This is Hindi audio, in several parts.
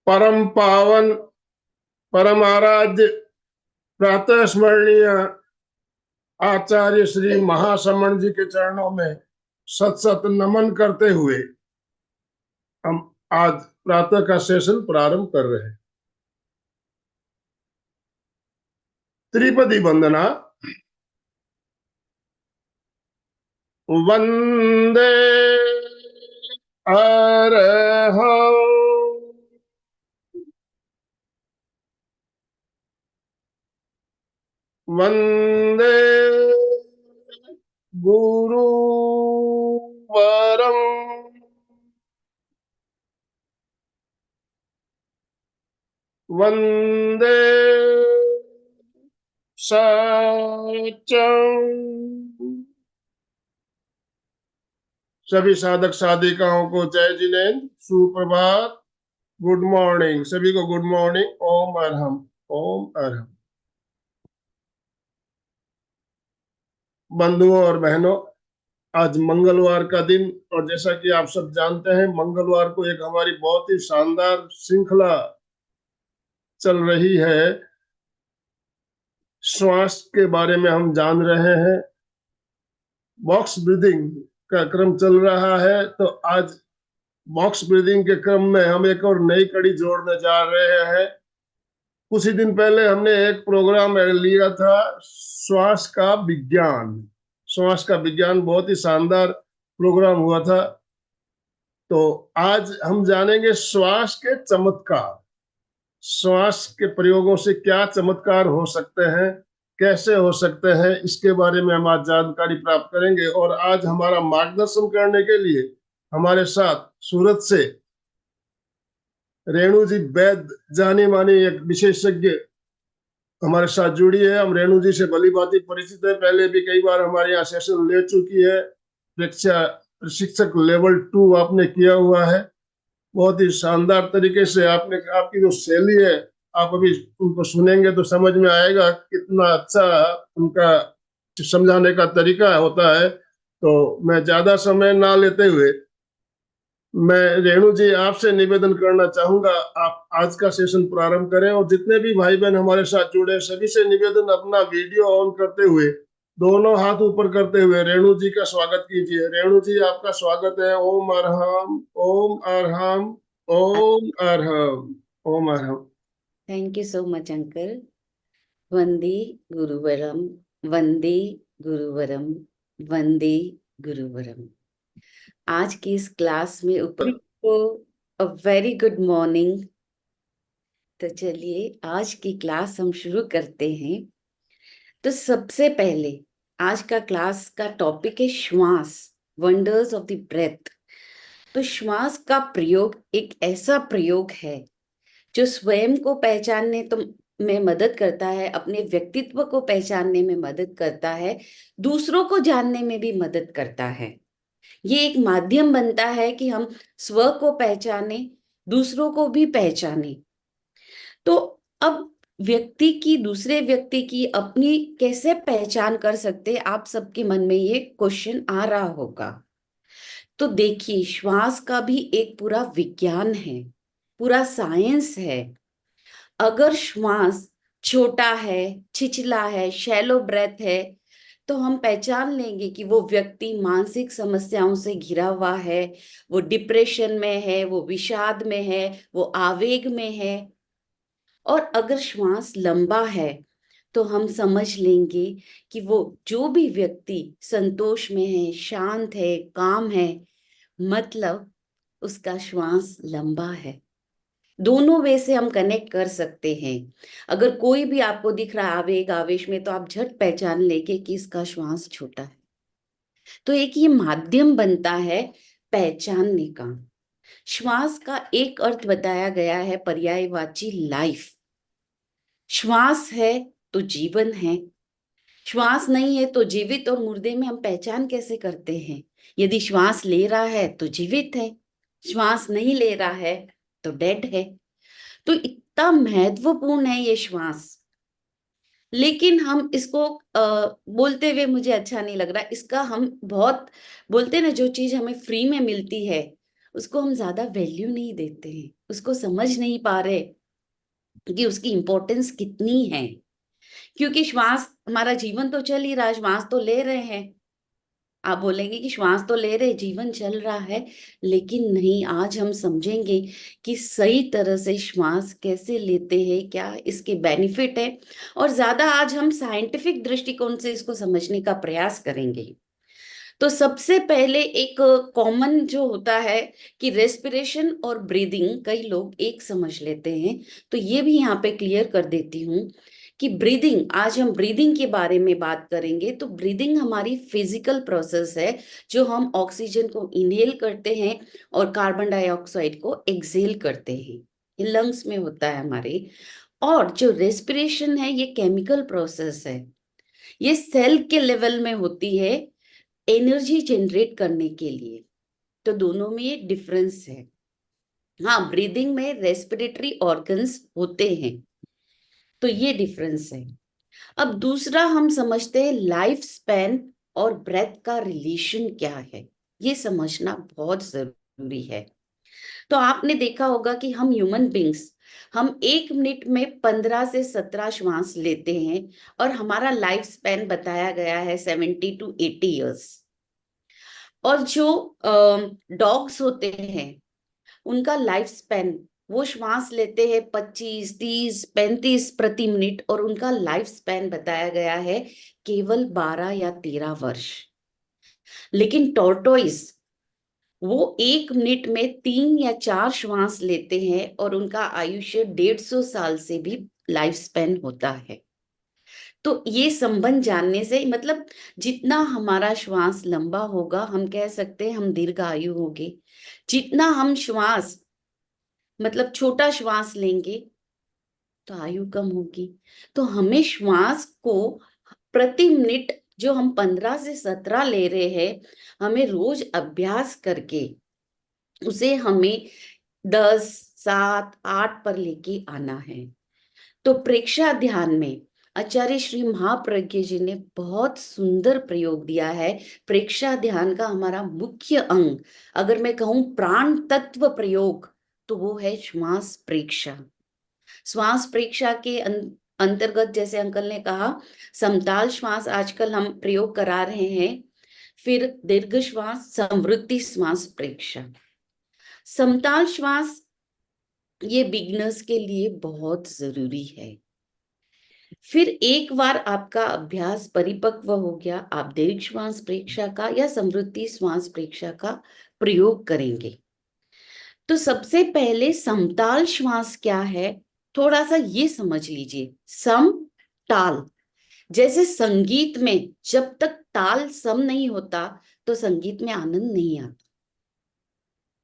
परम पावन परम आराध्य प्रातः स्मरणीय आचार्य श्री महासमण जी के चरणों में सत सत नमन करते हुए हम आज प्रातः का सेशन प्रारंभ कर रहे हैं। त्रिपदी वंदना। वंदे अरहं वंदे गुरुवरं वंदे सत्यं। सभी साधक साधिकाओं को जय जिनेन्द्र, सुप्रभात, गुड मॉर्निंग। सभी को गुड मॉर्निंग। ओम अरहम, ओम अरहम। बंधुओं और बहनों, आज मंगलवार का दिन, और जैसा कि आप सब जानते हैं, मंगलवार को एक हमारी बहुत ही शानदार श्रृंखला चल रही है। श्वास के बारे में हम जान रहे हैं, बॉक्स ब्रीदिंग का क्रम चल रहा है। तो आज बॉक्स ब्रीदिंग के क्रम में हम एक और नई कड़ी जोड़ने जा रहे हैं। कुछ ही दिन पहले हमने एक प्रोग्राम लिया था, श्वास का विज्ञान। श्वास का विज्ञान बहुत ही शानदार प्रोग्राम हुआ था। तो आज हम जानेंगे श्वास के चमत्कार। श्वास के प्रयोगों से क्या चमत्कार हो सकते हैं, कैसे हो सकते हैं, इसके बारे में हम आज जानकारी प्राप्त करेंगे। और आज हमारा मार्गदर्शन करने के लिए हमारे साथ सूरत से रेणु जी वैद्य, जानी मानी एक विशेषज्ञ, हमारे साथ जुड़ी है। हम रेणु जी से भली भांति परिचित है, पहले भी कई बार हमारे यहाँ सेशन ले चुकी है। प्रशिक्षक लेवल 2 आपने किया हुआ है। बहुत ही शानदार तरीके से आपने, आपकी जो शैली है, आप अभी उनको सुनेंगे तो समझ में आएगा कितना अच्छा उनका समझाने का तरीका होता है। तो मैं ज्यादा समय ना लेते हुए मैं रेणु जी आपसे निवेदन करना चाहूंगा, आप आज का सेशन प्रारंभ करें। और जितने भी भाई बहन हमारे साथ जुड़े, सभी से निवेदन, अपना वीडियो ऑन करते हुए, दोनों हाथ ऊपर करते हुए रेणु जी का स्वागत कीजिए। रेणु जी, आपका स्वागत है। ओम अरहम, ओम अरहम, ओम अरहम, ओम अरहम। Thank you so much uncle. वंदे गुरुवरम, वंदे गुरुवरम, वंदे गुरुवरम। आज की इस क्लास में उपस्थित को अ वेरी गुड मॉर्निंग। तो चलिए आज की क्लास हम शुरू करते हैं। तो सबसे पहले आज का क्लास का टॉपिक है श्वास, वंडर्स ऑफ द ब्रेथ। तो श्वास का प्रयोग एक ऐसा प्रयोग है जो स्वयं को पहचानने में मदद करता है, अपने व्यक्तित्व को पहचानने में मदद करता है, दूसरों को जानने में भी मदद करता है। ये एक माध्यम बनता है कि हम स्व को पहचाने, दूसरों को भी पहचाने। तो अब व्यक्ति की दूसरे व्यक्ति की अपनी कैसे पहचान कर सकते, आप सबके मन में ये क्वेश्चन आ रहा होगा। तो देखिए, श्वास का भी एक पूरा विज्ञान है, पूरा साइंस है। अगर श्वास छोटा है, छिछला है, शैलो ब्रेथ है, तो हम पहचान लेंगे कि वो व्यक्ति मानसिक समस्याओं से घिरा हुआ है, वो डिप्रेशन में है, वो विषाद में है, वो आवेग में है। और अगर श्वास लंबा है तो हम समझ लेंगे कि वो जो भी व्यक्ति संतोष में है, शांत है, काम है, मतलब उसका श्वास लंबा है। दोनों वे से हम कनेक्ट कर सकते हैं। अगर कोई भी आपको दिख रहा है आवेग आवेश में, तो आप झट पहचान लेंगे कि इसका श्वास छोटा है। तो एक ये माध्यम बनता है पहचानने का। श्वास का एक अर्थ बताया गया है पर्यायवाची लाइफ। श्वास है तो जीवन है, श्वास नहीं है तो जीवित और मुर्दे में हम पहचान कैसे करते हैं? यदि श्वास ले रहा है तो जीवित है, श्वास नहीं ले रहा है तो डेड है। तो इतना महत्वपूर्ण है ये श्वास। लेकिन हम इसको बोलते हुए मुझे अच्छा नहीं लग रहा। इसका हम बहुत बोलते हैं ना, जो चीज हमें फ्री में मिलती है उसको हम ज्यादा वैल्यू नहीं देते हैं, उसको समझ नहीं पा रहे कि उसकी इम्पोर्टेंस कितनी है। क्योंकि श्वास, हमारा जीवन तो चल ही रहा है, श्वास तो ले रहे हैं। आप बोलेंगे कि श्वास तो ले रहे, जीवन चल रहा है, लेकिन नहीं, आज हम समझेंगे कि सही तरह से श्वास कैसे लेते हैं, क्या इसके बेनिफिट है, और ज्यादा आज हम साइंटिफिक दृष्टिकोण से इसको समझने का प्रयास करेंगे। तो सबसे पहले एक कॉमन जो होता है कि रेस्पिरेशन और ब्रीदिंग कई लोग एक समझ लेते हैं, तो ये भी यहाँ पे क्लियर कर देती हूँ कि ब्रीदिंग, आज हम ब्रीदिंग के बारे में बात करेंगे। तो ब्रीदिंग हमारी फिजिकल प्रोसेस है, जो हम ऑक्सीजन को इनहेल करते हैं और कार्बन डाइऑक्साइड को एक्सहेल करते हैं, ये लंग्स में होता है हमारे। और जो रेस्पिरेशन है ये केमिकल प्रोसेस है, ये सेल के लेवल में होती है एनर्जी जनरेट करने के लिए। तो दोनों में ये डिफरेंस है। हाँ, ब्रीदिंग में रेस्पिरेटरी ऑर्गन्स होते हैं, तो ये डिफरेंस है। अब दूसरा हम समझते हैं लाइफ स्पैन और ब्रेथ का रिलेशन क्या है, ये समझना बहुत जरूरी है। तो आपने देखा होगा कि हम ह्यूमन बींग्स, हम 1 मिनट में 15 से 17 श्वास लेते हैं, और हमारा लाइफ स्पैन बताया गया है 70 to 80 ईयर्स। और जो डॉग्स होते हैं उनका लाइफ स्पैन, वो श्वास लेते हैं 25, 30, 35 प्रति मिनट, और उनका लाइफ स्पैन बताया गया है केवल 12 या 13 वर्ष। लेकिन टॉर्टोइस, वो 1 मिनट में 3 या 4 श्वास लेते हैं, और उनका आयुष्य 150 साल से भी लाइफ स्पैन होता है। तो ये संबंध जानने से, मतलब जितना हमारा श्वास लंबा होगा, हम कह सकते हैं हम दीर्घायु होंगे। जितना हम श्वास, मतलब छोटा श्वास लेंगे, तो आयु कम होगी। तो हमें श्वास को प्रति मिनट, जो हम 15 से 17 ले रहे हैं, हमें रोज अभ्यास करके उसे हमें 10, 7, 8 पर लेके आना है। तो प्रेक्षा ध्यान में आचार्य श्री महाप्रज्ञ जी ने बहुत सुंदर प्रयोग दिया है। प्रेक्षा ध्यान का हमारा मुख्य अंग, अगर मैं कहूं प्राण तत्व प्रयोग, तो वो है श्वास प्रेक्षा। श्वास प्रेक्षा के अंतर्गत, जैसे अंकल ने कहा, समताल श्वास आजकल हम प्रयोग करा रहे हैं, फिर दीर्घ श्वास, संवृत्ति श्वास प्रेक्षा। समताल श्वास ये बिगिनर्स के लिए बहुत जरूरी है। फिर एक बार आपका अभ्यास परिपक्व हो गया, आप दीर्घ श्वास प्रेक्षा का या समवृत्ति श्वास प्रेक्षा का प्रयोग करेंगे। तो सबसे पहले समताल श्वास क्या है, थोड़ा सा ये समझ लीजिए। सम ताल, जैसे संगीत में जब तक ताल सम नहीं होता तो संगीत में आनंद नहीं आता,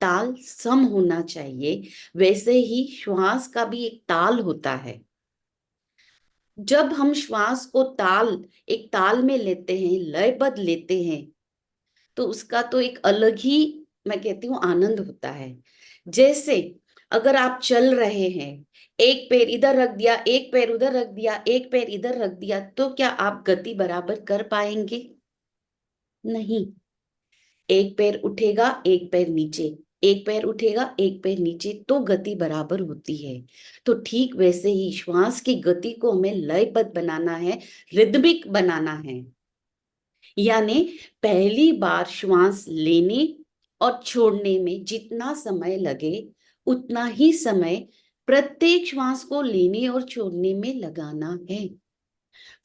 ताल सम होना चाहिए। वैसे ही श्वास का भी एक ताल होता है। जब हम श्वास को एक ताल में लेते हैं, लयबद्ध लेते हैं, तो उसका तो एक अलग ही, मैं कहती हूँ, आनंद होता है। जैसे अगर आप चल रहे हैं, एक पैर इधर रख दिया, एक पैर उधर रख दिया, एक पैर इधर रख दिया, तो क्या आप गति बराबर कर पाएंगे? नहीं। एक पैर उठेगा, एक पैर नीचे, एक पैर उठेगा, एक पैर नीचे, तो गति बराबर होती है। तो ठीक वैसे ही श्वास की गति को हमें लयबद्ध बनाना है, रिदमिक बनाना है। यानी पहली बार श्वास लेने और छोड़ने में जितना समय लगे, उतना ही समय प्रत्येक श्वास को लेने और छोड़ने में लगाना है।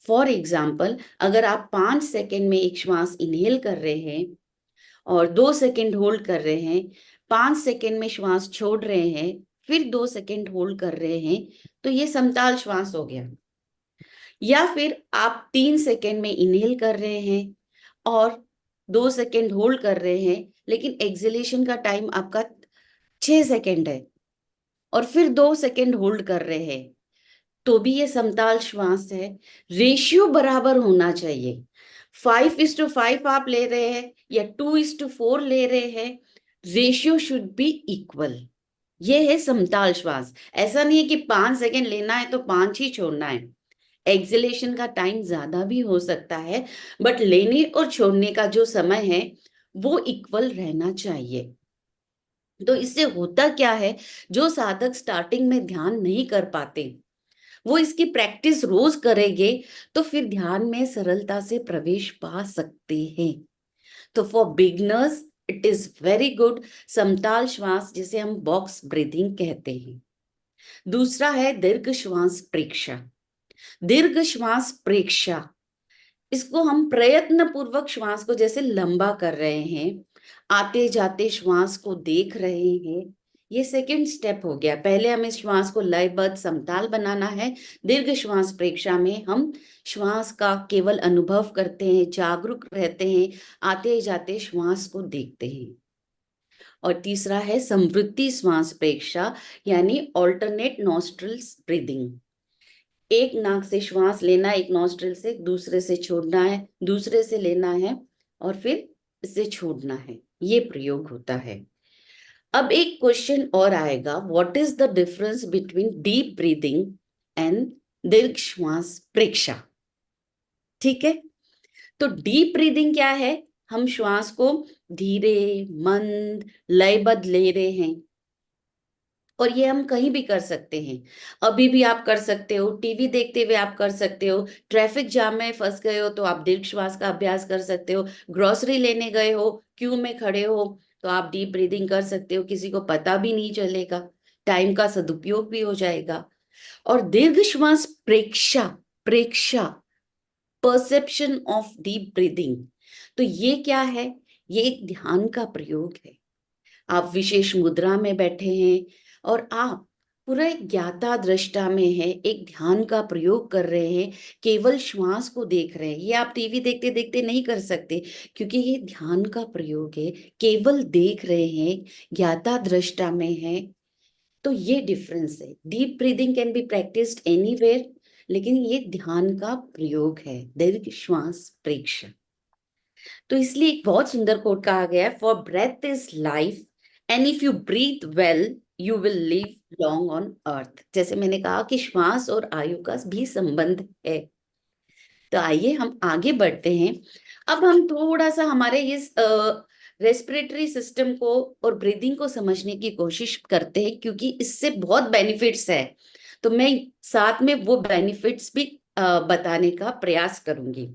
फॉर एग्जाम्पल, अगर आप 5 सेकेंड में एक श्वास इनहेल कर रहे हैं और 2 सेकेंड होल्ड कर रहे हैं, 5 सेकेंड में श्वास छोड़ रहे हैं, फिर 2 सेकेंड होल्ड कर रहे हैं, तो ये समताल श्वास हो गया। या फिर आप 3 सेकेंड में इनहेल कर रहे हैं और 2 सेकेंड होल्ड कर रहे हैं, लेकिन एक्सहेलेशन का टाइम आपका 6 सेकेंड है, और फिर 2 सेकेंड होल्ड कर रहे हैं, तो भी ये समताल श्वास है। रेशियो बराबर होना चाहिए। 5:5 आप ले रहे हैं या 2:4 ले रहे हैं, रेशियो शुड बी इक्वल। ये है समताल श्वास। ऐसा नहीं है कि 5 सेकेंड लेना है तो 5 ही छोड़ना है। एक्सहेलेशन का टाइम ज्यादा भी हो सकता है, बट लेने और छोड़ने का जो समय है वो इक्वल रहना चाहिए। तो इससे होता क्या है, जो साधक स्टार्टिंग में ध्यान नहीं कर पाते, वो इसकी प्रैक्टिस रोज करेंगे तो फिर ध्यान में सरलता से प्रवेश पा सकते हैं। तो for beginners it is very good समताल श्वास, जिसे हम बॉक्स ब्रीथिंग कहते हैं। दूसरा है दीर्घ श्वास प्रेक्षा। दीर्घ श्वास प्रेक्षा, इसको हम प्रयत्न पूर्वक श्वास को जैसे लंबा कर रहे हैं, आते जाते श्वास को देख रहे हैं। ये सेकंड स्टेप हो गया। पहले हमें श्वास को लयबद्ध समताल बनाना है। दीर्घ श्वास प्रेक्षा में हम श्वास का केवल अनुभव करते हैं, जागरूक रहते हैं, आते जाते श्वास को देखते हैं। और तीसरा है समवृत्ति श्वास प्रेक्षा, यानी ऑल्टरनेट नॉस्ट्रल्स ब्रीदिंग। एक नाक से श्वास लेना, एक नॉस्ट्रिल से, दूसरे से छोड़ना है, दूसरे से लेना है और फिर इसे छोड़ना है। ये प्रयोग होता है। अब एक क्वेश्चन और आएगा, what is the difference between deep breathing and दीर्घ श्वास प्रेक्षा? ठीक है, तो डीप ब्रीदिंग क्या है? हम श्वास को धीरे मंद लयबद्ध ले रहे हैं, और ये हम कहीं भी कर सकते हैं। अभी भी आप कर सकते हो, टीवी देखते हुए आप कर सकते हो, ट्रैफिक जाम में फंस गए हो तो आप दीर्घ श्वास का अभ्यास कर सकते हो, ग्रोसरी लेने गए हो, क्यू में खड़े हो तो आप डीप ब्रीदिंग कर सकते हो, किसी को पता भी नहीं चलेगा, टाइम का सदुपयोग भी हो जाएगा। और दीर्घ श्वास प्रेक्षा, प्रेक्षा परसेप्शन ऑफ डीप ब्रीदिंग, तो ये क्या है? ये एक ध्यान का प्रयोग है। आप विशेष मुद्रा में बैठे हैं और आप पूरा एक ज्ञाता दृष्टा में है, एक ध्यान का प्रयोग कर रहे हैं, केवल श्वास को देख रहे हैं। ये आप टीवी देखते देखते नहीं कर सकते, क्योंकि ये ध्यान का प्रयोग है, केवल देख रहे हैं, ज्ञाता दृष्टा में है। तो ये डिफरेंस है। Deep breathing can be practised anywhere, लेकिन ये ध्यान का प्रयोग है, दीर्घ श्वास प्रेक्षा। तो इसलिए एक बहुत सुंदर कोट कहा गया है, for breath is life and if you breathe well you will live long on earth. जैसे मैंने कहा कि श्वास और आयु का भी संबंध है। तो आइए हम आगे बढ़ते हैं। अब हम थोड़ा सा हमारे इस रेस्पिरेटरी सिस्टम को और ब्रीदिंग को समझने की कोशिश करते हैं, क्योंकि इससे बहुत बेनिफिट्स है। तो मैं साथ में वो बेनिफिट्स भी बताने का प्रयास करूंगी।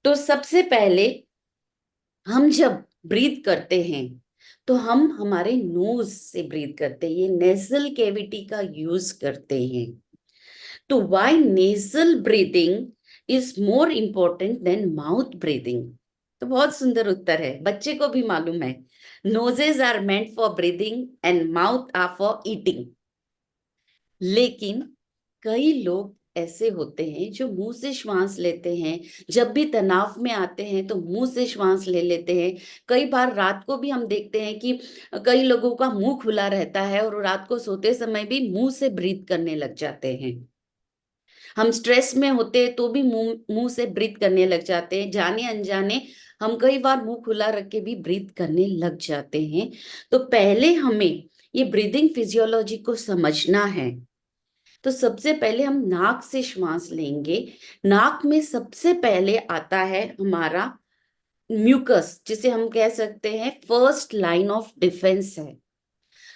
तो सबसे पहले हम जब ब्रीथ करते हैं तो हम हमारे नोज से ब्रीथ करते हैं, ये नेजल कैविटी का यूज करते हैं। तो why nasal breathing is more important then mouth breathing? तो बहुत सुंदर उत्तर है, बच्चे को भी मालूम है। Noses are meant for breathing and mouth are for eating. लेकिन कई लोग ऐसे होते हैं जो मुंह से श्वास लेते हैं, जब भी तनाव में आते हैं तो मुंह से श्वास ले लेते हैं। कई बार रात को भी हम देखते हैं कि कई लोगों का मुंह खुला रहता है और रात को सोते समय भी मुंह से ब्रीथ करने लग जाते हैं। हम स्ट्रेस में होते हैं तो भी मुंह मुंह से ब्रीथ करने लग जाते हैं, जाने अनजाने हम कई बार मुंह खुला रख के भी ब्रीथ करने लग जाते हैं। तो पहले हमें ये ब्रीदिंग फिजियोलॉजी को समझना है। तो सबसे पहले हम नाक से श्वास लेंगे। नाक में सबसे पहले आता है हमारा म्यूकस, जिसे हम कह सकते हैं फर्स्ट लाइन ऑफ डिफेंस है।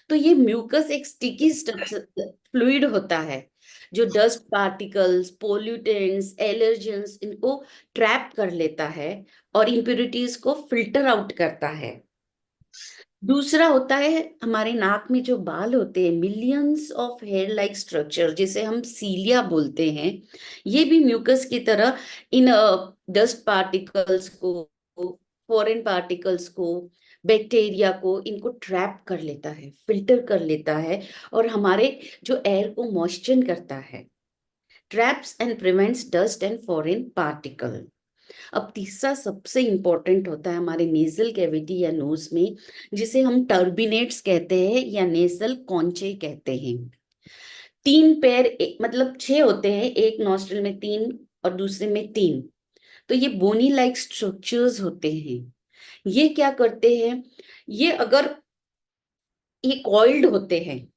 तो ये म्यूकस एक स्टिकी फ्लूइड होता है, जो डस्ट पार्टिकल्स, पोल्यूटेंट्स, एलर्जेंस, इनको ट्रैप कर लेता है और इम्प्यूरिटीज को फिल्टर आउट करता है। दूसरा होता है हमारे नाक में जो बाल होते हैं, millions of hair like structure, जिसे हम सीलिया बोलते हैं। ये भी म्यूकस की तरह इन डस्ट पार्टिकल्स को, फॉरेन पार्टिकल्स को, बैक्टीरिया को, इनको ट्रैप कर लेता है, फिल्टर कर लेता है और हमारे जो एयर को मॉइस्चर करता है। Traps and prevents dust and foreign particle. अब तीसरा सबसे इंपॉर्टेंट होता है हमारे नेजल कैविटी या नोज में, जिसे हम टर्बिनेट्स कहते हैं या नेजल कॉन्चे कहते हैं। तीन पैर मतलब 6 होते हैं, एक नॉस्ट्रिल में 3 और दूसरे में 3। तो ये बोनी लाइक स्ट्रक्चर्स होते हैं। ये क्या करते हैं, ये अगर ये कॉइल्ड होते हैं,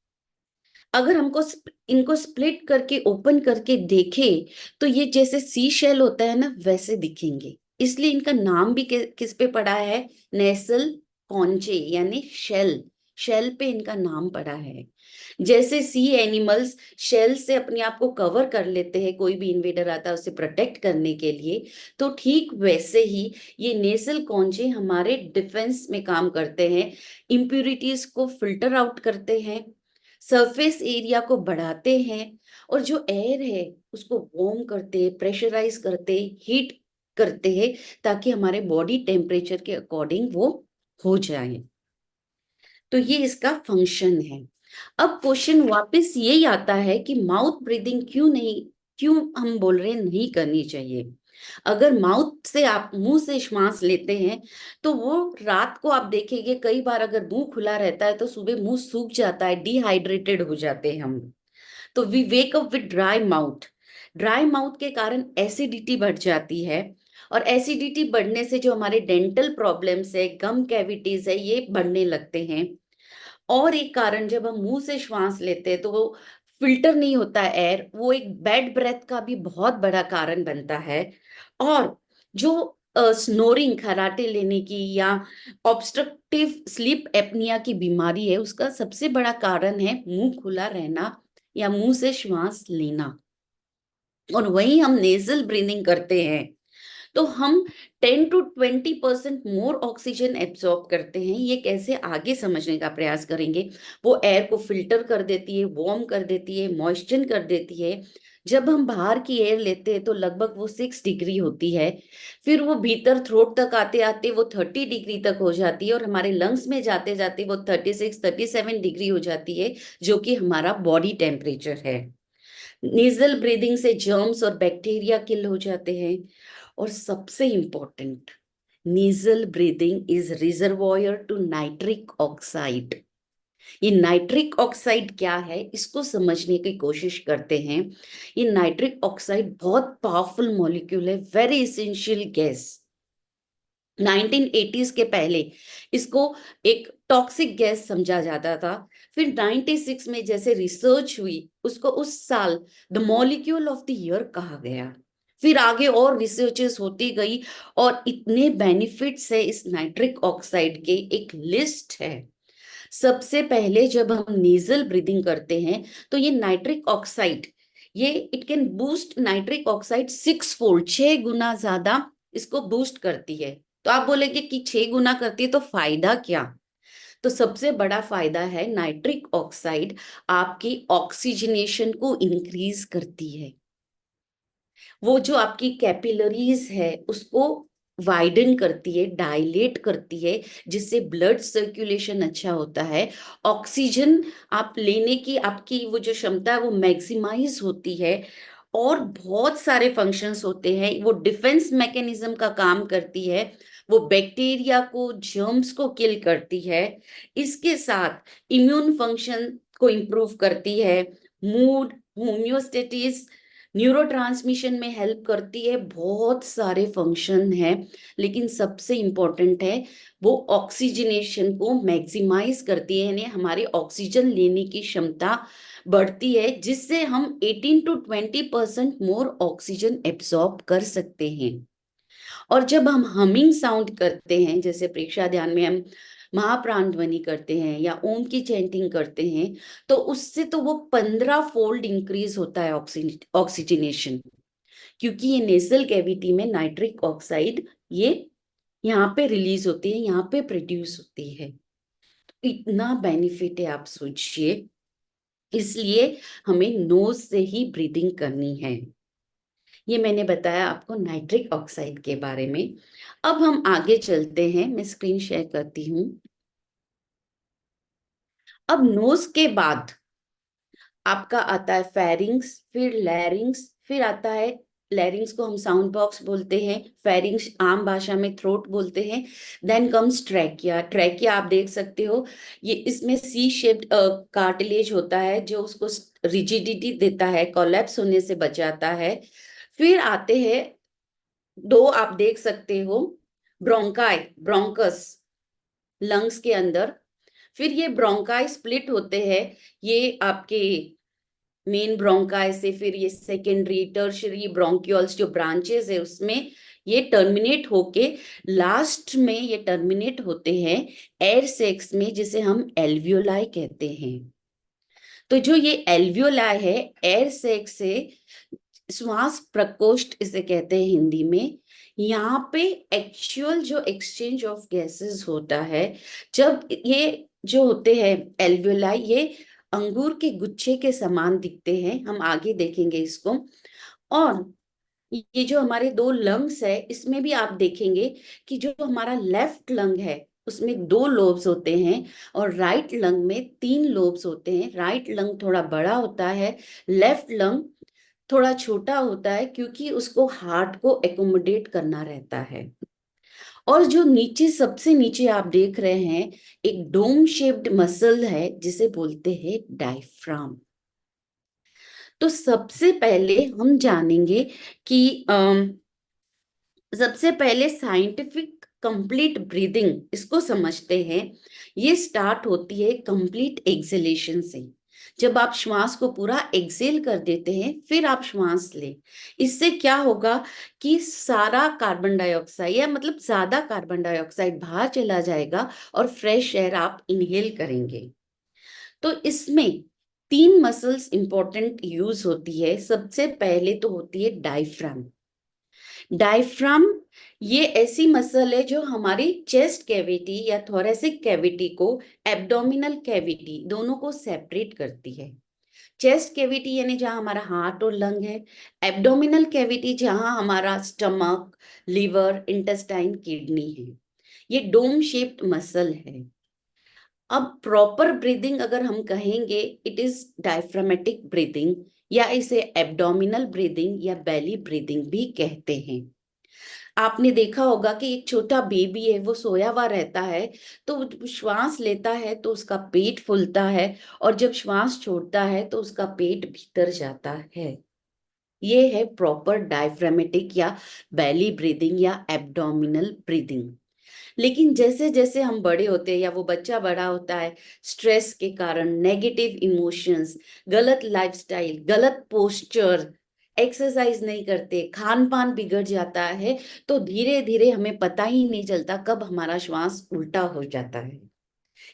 अगर हमको इनको स्प्लिट करके ओपन करके देखें तो ये जैसे सी शेल होता है ना, वैसे दिखेंगे। इसलिए इनका नाम भी किस पे पड़ा है, नेसल कॉन्चे यानी शेल, शेल पे इनका नाम पड़ा है। जैसे सी एनिमल्स शेल से अपने आप को कवर कर लेते हैं, कोई भी इन्वेडर आता है उसे प्रोटेक्ट करने के लिए, तो ठीक वैसे ही ये नेसल कॉन्जे हमारे डिफेंस में काम करते हैं। इम्प्यूरिटीज को फिल्टर आउट करते हैं, सरफेस एरिया को बढ़ाते हैं, और जो एयर है उसको वार्म करते हैं, प्रेशराइज करते हैं, हीट करते हैं, ताकि हमारे बॉडी टेम्परेचर के अकॉर्डिंग वो हो जाए। तो ये इसका फंक्शन है। अब क्वेश्चन वापस यही आता है कि माउथ ब्रीदिंग क्यों हम बोल रहे हैं नहीं करनी चाहिए। अगर माउथ से आप मुंह से श्वास लेते हैं तो वो रात को आप देखेंगे कई बार अगर मुंह खुला रहता है तो सुबह मुंह सूख जाता है, डिहाइड्रेटेड हो जाते हैं हम। तो we wake up with dry mouth. Dry mouth के कारण एसिडिटी बढ़ जाती है, और एसिडिटी बढ़ने से जो हमारे डेंटल प्रॉब्लम्स है, गम कैविटीज है, ये बढ़ने लगते हैं। और एक कारण, जब हम मुंह से श्वास लेते हैं तो वो फिल्टर नहीं होता है एयर, वो एक बैड ब्रेथ का भी बहुत बड़ा कारण बनता है। और जो स्नोरिंग, खराटे लेने की या ऑब्स्ट्रक्टिव स्लीप एपनिया की बीमारी है, उसका सबसे बड़ा कारण है मुंह खुला रहना या मुंह से श्वास लेना। और वही हम नेजल ब्रीदिंग करते हैं तो हम 10 to 20% मोर ऑक्सीजन एब्सॉर्ब करते हैं। ये कैसे, आगे समझने का प्रयास करेंगे। वो एयर को फिल्टर कर देती है, वार्म कर देती है, मॉइस्चर कर देती है। जब हम बाहर की एयर लेते हैं तो लगभग वो 6 डिग्री होती है, फिर वो भीतर थ्रोट तक आते आते वो 30 डिग्री तक हो जाती है, और हमारे लंग्स में जाते जाते वो 36-37 डिग्री हो जाती है, जो कि हमारा बॉडी टेम्परेचर है। नेजल ब्रीदिंग से जर्म्स और बैक्टीरिया किल हो जाते हैं। और सबसे important, nasal breathing is reservoir to nitric oxide. ये नाइट्रिक ऑक्साइड क्या है, इसको समझने की कोशिश करते हैं। ये नाइट्रिक ऑक्साइड बहुत पावरफुल मॉलिक्यूल है, वेरी इसेंशियल गैस। 1980s के पहले इसको एक टॉक्सिक गैस समझा जाता था। फिर 96 में जैसे रिसर्च हुई, उसको उस साल the molecule of the year कहा गया। फिर आगे और रिसर्चेस होती गई, और इतने बेनिफिट्स है इस नाइट्रिक ऑक्साइड के, एक लिस्ट है। सबसे पहले जब हम नेजल ब्रीदिंग करते हैं तो ये नाइट्रिक ऑक्साइड, ये it can boost nitric oxide 6 fold, 6 गुना ज्यादा इसको बूस्ट करती है। तो आप बोलेंगे कि 6 गुना करती है तो फायदा क्या। तो सबसे बड़ा फायदा है नाइट्रिक ऑक्साइड आपकी ऑक्सीजनेशन को इंक्रीज करती है। वो जो आपकी कैपिलरीज है उसको वाइडन करती है, डायलेट करती है, जिससे ब्लड सर्कुलेशन अच्छा होता है। ऑक्सीजन आप लेने की आपकी वो जो क्षमता है वो मैक्सिमाइज होती है। और बहुत सारे फंक्शंस होते हैं, वो डिफेंस मैकेनिज्म का काम करती है, वो बैक्टीरिया को, जर्म्स को किल करती है। इसके साथ इम्यून फंक्शन को इम्प्रूव करती है, मूड, होम्योस्टेटिस, न्यूरोट्रांसमिशन में हेल्प करती है। बहुत सारे फंक्शन हैं, लेकिन सबसे इम्पोर्टेंट है वो ऑक्सीजनेशन को मैक्सिमाइज करती है, यानी हमारे ऑक्सीजन लेने की क्षमता बढ़ती है, जिससे हम 18 to 20% मोर ऑक्सीजन एब्सॉर्ब कर सकते हैं। और जब हम हमिंग साउंड करते हैं, जैसे प्रेक्षा ध्यान में हम महाप्राण ध्वनि करते हैं या ओम की चैंटिंग करते हैं, तो उससे तो वो 15 फोल्ड इंक्रीज होता है ऑक्सीजनेशन। क्योंकि ये नेजल कैविटी में नाइट्रिक ऑक्साइड ये यहाँ पे रिलीज होती है, यहाँ पे प्रोड्यूस होती है। तो इतना बेनिफिट है, आप सोचिए। इसलिए हमें नोज से ही ब्रीदिंग करनी है। ये मैंने बताया आपको नाइट्रिक ऑक्साइड के बारे में। अब हम आगे चलते हैं, मैं स्क्रीन शेयर करती हूँ। अब नोज के बाद आपका आता है फेरिंग्स, फिर लैरिंग्स, फिर आता है, लैरिंग्स को हम साउंड बॉक्स बोलते हैं, फेरिंग्स आम भाषा में थ्रोट बोलते हैं। Then comes trachea. ट्रैकिया आप देख सकते हो, ये इसमें सी शेप्ड कार्टिलेज होता है जो उसको रिजिडिटी देता है, कोलैप्स होने से बचाता है। फिर आते हैं दो, आप देख सकते हो, ब्रोंकाई, ब्रोंकस, लंग्स के अंदर। फिर ये ब्रोंकाई स्प्लिट होते हैं, ये आपके मेन ब्रोंकाई से फिर ये सेकेंडरी टर्शरी ब्रोंक्यूल्स जो ब्रांचेस है उसमें ये टर्मिनेट होके लास्ट में ये टर्मिनेट होते हैं एयर सेक्स में, जिसे हम एल्वियोलाई कहते हैं। तो जो ये एल्वियोलाई है, एयर सेक्स से श्वास प्रकोष्ठ इसे कहते हैं हिंदी में। यहाँ पे एक्चुअल जो एक्सचेंज ऑफ गैसेस होता है, जब ये जो होते हैं एल्वियोलाई, ये अंगूर के गुच्छे के समान दिखते हैं, हम आगे देखेंगे इसको। और ये जो हमारे दो लंग्स है, इसमें भी आप देखेंगे कि जो हमारा लेफ्ट लंग है उसमें दो लोब्स होते हैं और राइट लंग में तीन लोब्स होते हैं। राइट लंग थोड़ा बड़ा होता है, लेफ्ट लंग थोड़ा छोटा होता है, क्योंकि उसको हार्ट को एकोमोडेट करना रहता है। और जो नीचे सबसे नीचे आप देख रहे हैं, एक डोम शेप्ड मसल है जिसे बोलते हैं डायफ्राम। तो सबसे पहले हम जानेंगे कि सबसे पहले साइंटिफिक कंप्लीट ब्रीदिंग इसको समझते हैं। ये स्टार्ट होती है कंप्लीट एक्सेलेशन से। जब आप श्वास को पूरा एक्सेल कर देते हैं फिर आप श्वास लें, इससे क्या होगा कि सारा कार्बन डाइऑक्साइड या मतलब ज्यादा कार्बन डाइऑक्साइड बाहर चला जाएगा और फ्रेश एयर आप इनहेल करेंगे। तो इसमें तीन मसल्स इंपॉर्टेंट यूज होती है। सबसे पहले तो होती है डायफ्राम। डायफ्राम ये ऐसी मसल है जो हमारी चेस्ट कैविटी या थोरेसिक कैविटी को एब्डोमिनल कैविटी दोनों को सेपरेट करती है। चेस्ट कैविटी यानी जहां हमारा हार्ट और लंग है, एब्डोमिनल कैविटी जहां हमारा स्टमक, लिवर, इंटेस्टाइन, किडनी है। ये डोम शेप्ड मसल है। अब प्रॉपर ब्रीदिंग अगर हम कहेंगे, इट इज डायफ्रामेटिक ब्रीदिंग, या इसे एब्डोमिनल ब्रीदिंग या बेली ब्रीदिंग भी कहते हैं। आपने देखा होगा कि एक छोटा बेबी है, वो सोया हुआ रहता है, तो श्वास लेता है तो उसका पेट फूलता है, और जब श्वास छोड़ता है तो उसका पेट भीतर जाता है। ये है प्रॉपर डायफ्रामेटिक या बेली ब्रीदिंग या एब्डोमिनल ब्रीदिंग। लेकिन जैसे जैसे हम बड़े होते हैं या वो बच्चा बड़ा होता है, स्ट्रेस के कारण, नेगेटिव इमोशंस, गलत लाइफस्टाइल, गलत पोस्चर, एक्सरसाइज नहीं करते, खान पान बिगड़ जाता है, तो धीरे धीरे हमें पता ही नहीं चलता कब हमारा श्वास उल्टा हो जाता है।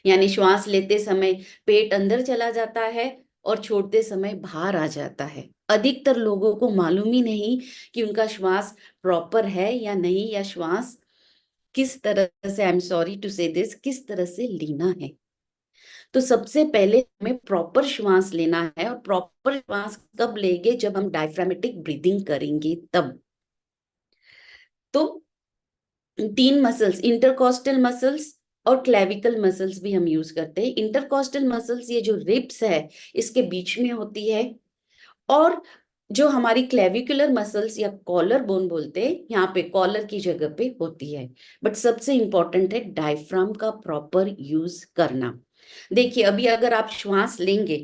यानी श्वास लेते समय पेट अंदर चला जाता है और छोड़ते समय बाहर आ जाता है। अधिकतर लोगों को मालूम ही नहीं कि उनका श्वास प्रॉपर है या नहीं, या श्वास किस तरह से, आई एम सॉरी टू से दिस, किस तरह से लेना है। तो सबसे पहले हमें प्रॉपर श्वास लेना है, और प्रॉपर श्वास कब लेंगे, जब हम डायफ्रामेटिक ब्रीदिंग करेंगे तब। तो तीन मसल्स, इंटरकॉस्टल मसल्स और क्लेविकल मसल्स भी हम यूज करते हैं। इंटरकॉस्टल मसल्स ये जो रिब्स है इसके बीच में होती है, और जो हमारी क्लेविकुलर मसल्स या कॉलर बोन बोलते हैं, यहाँ पे कॉलर की जगह पे होती है। बट सबसे इंपॉर्टेंट है डायफ्राम का प्रॉपर यूज करना। देखिए अभी अगर आप श्वास लेंगे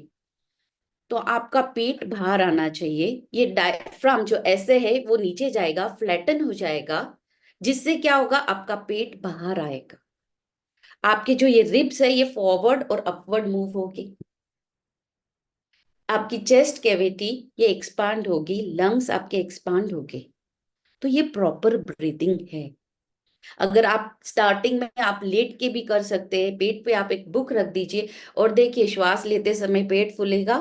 तो आपका पेट बाहर आना चाहिए। ये डायफ्राम जो ऐसे है वो नीचे जाएगा, फ्लैटन हो जाएगा, जिससे क्या होगा, आपका पेट बाहर आएगा। आपके जो ये रिब्स है ये फॉरवर्ड और अपवर्ड मूव होगी, आपकी चेस्ट कैविटी ये एक्सपांड होगी, लंग्स आपके एक्सपांड होंगे। तो ये प्रॉपर ब्रीदिंग है। अगर आप स्टार्टिंग में आप लेट के भी कर सकते हैं, पेट पे आप एक बुक रख दीजिए और देखिए श्वास लेते समय पेट फूलेगा,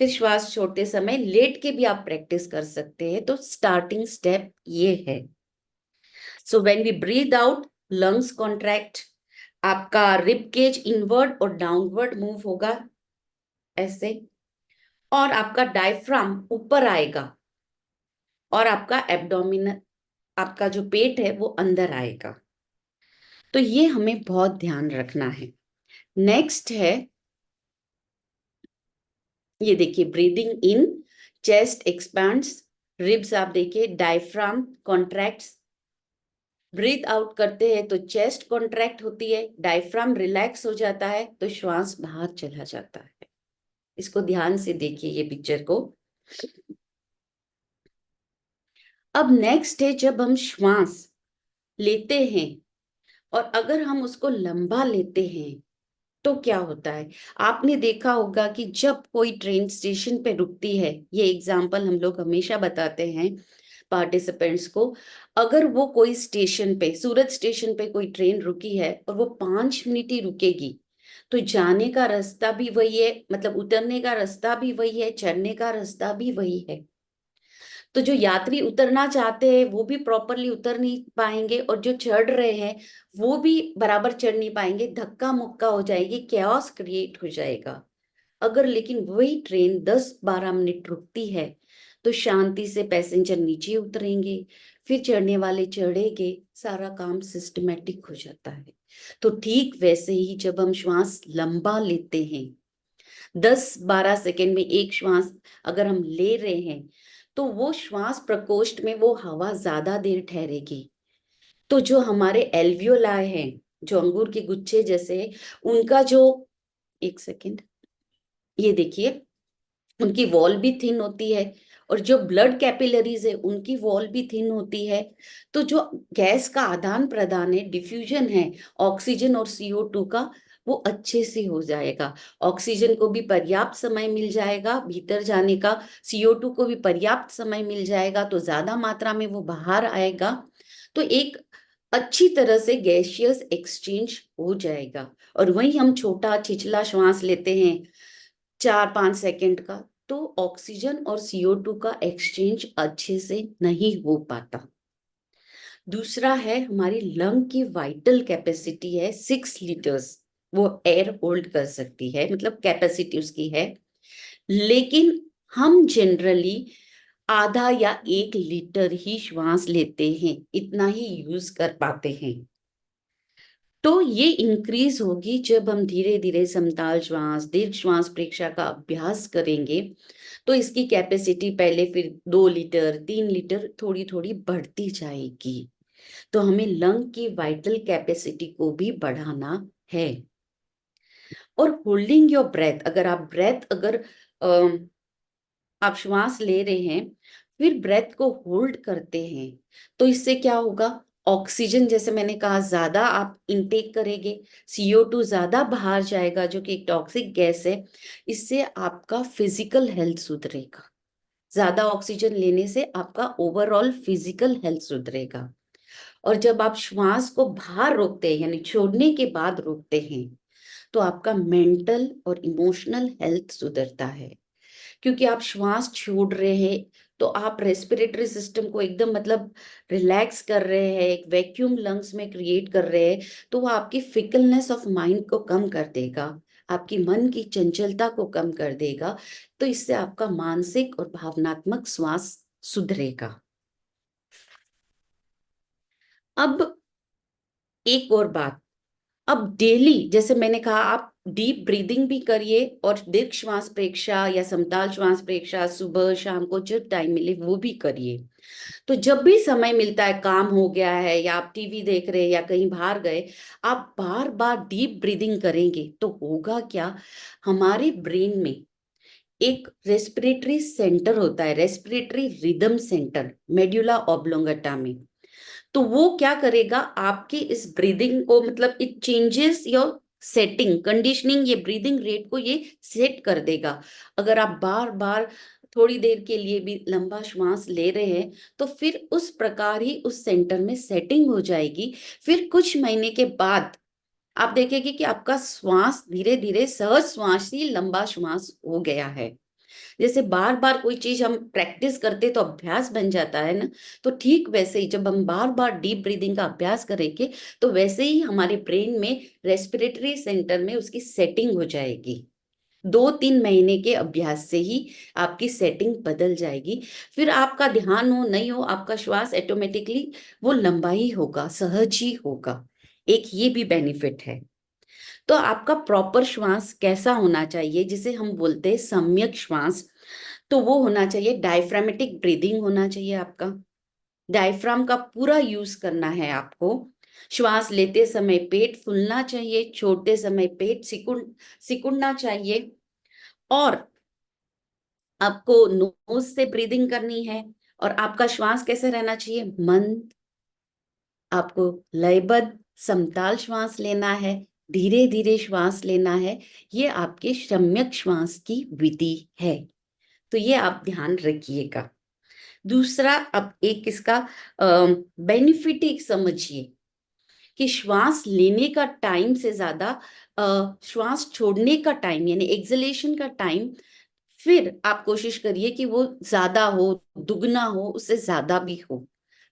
फिर श्वास छोड़ते समय लेट के भी आप प्रैक्टिस कर सकते हैं। तो स्टार्टिंग स्टेप ये है। So when we breathe out, lungs contract, आपका रिब केज इनवर्ड और डाउनवर्ड मूव होगा ऐसे, और आपका डायफ्राम ऊपर आएगा, और आपका एब्डोमिनल, आपका जो पेट है वो अंदर आएगा। तो ये हमें बहुत ध्यान रखना है। नेक्स्ट है, ये देखिए breathing in, chest expands, ribs आप देखिए, डायफ्राम कॉन्ट्रैक्ट्स। ब्रीथ आउट करते हैं तो चेस्ट कॉन्ट्रैक्ट होती है, डायफ्राम रिलैक्स हो जाता है, तो श्वास बाहर चला जाता है। इसको ध्यान से देखिए ये पिक्चर को। अब नेक्स्ट है, जब हम श्वास लेते हैं और अगर हम उसको लंबा लेते हैं तो क्या होता है, आपने देखा होगा कि जब कोई ट्रेन स्टेशन पे रुकती है, ये एग्जाम्पल हम लोग हमेशा बताते हैं पार्टिसिपेंट्स को, अगर वो कोई स्टेशन पे, सूरत स्टेशन पे कोई ट्रेन रुकी है और वो 5 मिनट ही रुकेगी, तो जाने का रास्ता भी वही है, मतलब उतरने का रास्ता भी वही है, चढ़ने का रास्ता भी वही है। तो जो यात्री उतरना चाहते हैं वो भी प्रॉपरली उतर नहीं पाएंगे, और जो चढ़ रहे हैं वो भी बराबर चढ़ नहीं पाएंगे, धक्का मुक्का हो जाएगी, कैओस क्रिएट हो जाएगा। अगर लेकिन वही ट्रेन 10-12 मिनट रुकती है तो शांति से पैसेंजर नीचे उतरेंगे, फिर चढ़ने वाले चढ़ेंगे, सारा काम सिस्टमेटिक हो जाता है। तो ठीक वैसे ही जब हम श्वास लंबा लेते हैं, 10-12 सेकेंड में एक श्वास अगर हम ले रहे हैं, तो वो श्वास प्रकोष्ठ में वो हवा ज्यादा देर ठहरेगी। तो जो हमारे एल्वियोलाई हैं, जो अंगूर के गुच्छे जैसे, उनका जो, एक सेकेंड, ये देखिए, उनकी वॉल भी थिन होती है, और जो ब्लड कैपिलरीज है उनकी वॉल भी थिन होती है। तो जो गैस का आदान प्रदान है, डिफ्यूजन है ऑक्सीजन और CO2 का, वो अच्छे से हो जाएगा। ऑक्सीजन को भी पर्याप्त समय मिल जाएगा भीतर जाने का, CO2 को भी पर्याप्त समय मिल जाएगा, तो ज्यादा मात्रा में वो बाहर आएगा। तो एक अच्छी तरह से गैसियस एक्सचेंज हो जाएगा। और वहीं हम छोटा छिछला श्वास लेते हैं 4-5 सेकंड का, तो ऑक्सीजन और CO2 का एक्सचेंज अच्छे से नहीं हो पाता। दूसरा है, हमारी लंग की वाइटल कैपेसिटी है 6 लीटर्स, वो एयर होल्ड कर सकती है, मतलब कैपेसिटी उसकी है। लेकिन हम जनरली आधा या 1 लीटर ही श्वास लेते हैं, इतना ही यूज कर पाते हैं। तो ये इंक्रीज होगी जब हम धीरे धीरे समताल श्वास, दीर्घ श्वास प्रेक्षा का अभ्यास करेंगे। तो इसकी कैपेसिटी पहले फिर 2 लीटर, 3 लीटर थोड़ी थोड़ी बढ़ती जाएगी। तो हमें लंग की वाइटल कैपेसिटी को भी बढ़ाना है। और होल्डिंग योर ब्रेथ, अगर आप ब्रेथ, अगर आप श्वास ले रहे हैं फिर ब्रेथ को होल्ड करते हैं, तो इससे क्या होगा, ऑक्सीजन जैसे मैंने कहा ज्यादा आप इनटेक करेंगे, CO2 ज्यादा बाहर जाएगा जो कि एक टॉक्सिक गैस है। इससे आपका फिजिकल हेल्थ सुधरेगा, ज्यादा ऑक्सीजन लेने से आपका ओवरऑल फिजिकल हेल्थ सुधरेगा। और जब आप श्वास को बाहर रोकते हैं, यानी छोड़ने के बाद रोकते हैं, तो आपका मेंटल और इमोशनल हेल्थ सुधरता है। क्योंकि आप श्वास छोड़ रहे हैं तो आप रेस्पिरेटरी सिस्टम को एकदम, मतलब रिलैक्स कर रहे हैं, एक वैक्यूम लंग्स में क्रिएट कर रहे हैं। तो वो आपकी फिकलनेस ऑफ माइंड को कम कर देगा, आपकी मन की चंचलता को कम कर देगा। तो इससे आपका मानसिक और भावनात्मक स्वास्थ्य सुधरेगा। अब एक और बात, अब डेली जैसे मैंने कहा, आप डीप ब्रीदिंग भी करिए, और दीर्घ श्वास प्रेक्षा या समताल श्वास प्रेक्षा सुबह शाम को जब टाइम मिले वो भी करिए। तो जब भी समय मिलता है, काम हो गया है या आप टीवी देख रहे हैं या कहीं बाहर गए, आप बार बार डीप ब्रीदिंग करेंगे तो होगा क्या, हमारे ब्रेन में एक रेस्पिरेटरी सेंटर होता है, respiratory rhythm centre, medulla oblongata में। तो वो क्या करेगा, आपकी इस ब्रीदिंग को, मतलब it changes your setting conditioning, ये ब्रीदिंग रेट को ये सेट कर देगा। अगर आप बार बार थोड़ी देर के लिए भी लंबा श्वास ले रहे हैं, तो फिर उस प्रकार ही उस सेंटर में सेटिंग हो जाएगी। फिर कुछ महीने के बाद आप देखेंगे कि आपका श्वास धीरे धीरे सहज श्वास ही लंबा श्वास हो गया है। जैसे बार बार कोई चीज हम प्रैक्टिस करते तो अभ्यास बन जाता है ना, तो ठीक वैसे ही जब हम बार बार डीप ब्रीदिंग का अभ्यास करेंगे, तो वैसे ही हमारे ब्रेन में रेस्पिरेटरी सेंटर में उसकी सेटिंग हो जाएगी। 2-3 महीने के अभ्यास से ही आपकी सेटिंग बदल जाएगी। फिर आपका ध्यान हो नहीं हो, आपका श्वास ऑटोमेटिकली वो लंबा ही होगा, सहज ही होगा। एक ये भी बेनिफिट है। तो आपका प्रॉपर श्वास कैसा होना चाहिए, जिसे हम बोलते हैं सम्यक श्वास, तो वो होना चाहिए, डायफ्रामेटिक ब्रीदिंग होना चाहिए आपका। डायफ्राम का पूरा यूज करना है आपको। श्वास लेते समय पेट फूलना चाहिए, छोड़ते समय पेट सिकुड़ना चाहिए। और आपको नोज से ब्रीदिंग करनी है। और आपका श्वास कैसे रहना चाहिए, मंद, आपको लयबद्ध समताल श्वास लेना है, धीरे धीरे श्वास लेना है, ये आपके सम्यक श्वास की विधि है। तो ये आप ध्यान रखिएगा। दूसरा, अब एक इसका बेनिफिट एक समझिए कि श्वास लेने का टाइम से ज्यादा श्वास छोड़ने का टाइम यानी एक्सलेशन का टाइम, फिर आप कोशिश करिए कि वो ज्यादा हो, दुगना हो, उससे ज्यादा भी हो।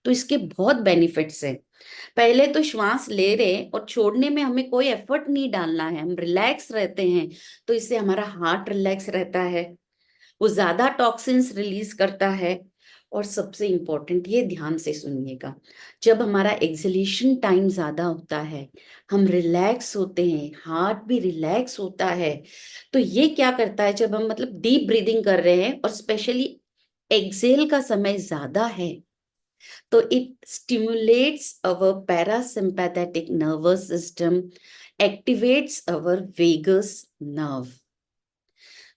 तो इसके बहुत बेनिफिट्स हैं। पहले तो श्वास ले रहे हैं और छोड़ने में हमें कोई एफर्ट नहीं डालना है, हम रिलैक्स रहते हैं। तो इससे हमारा हार्ट रिलैक्स रहता है, वो ज्यादा टॉक्सिन्स रिलीज करता है। और सबसे इंपॉर्टेंट, ये ध्यान से सुनिएगा, जब हमारा एक्सलेशन टाइम ज्यादा होता है, हम रिलैक्स होते हैं, हार्ट भी रिलैक्स होता है। तो ये क्या करता है, जब हम मतलब डीप ब्रीदिंग कर रहे हैं और स्पेशली एक्सेल का समय ज्यादा है, तो it stimulates our parasympathetic nervous system, activates our vagus nerve.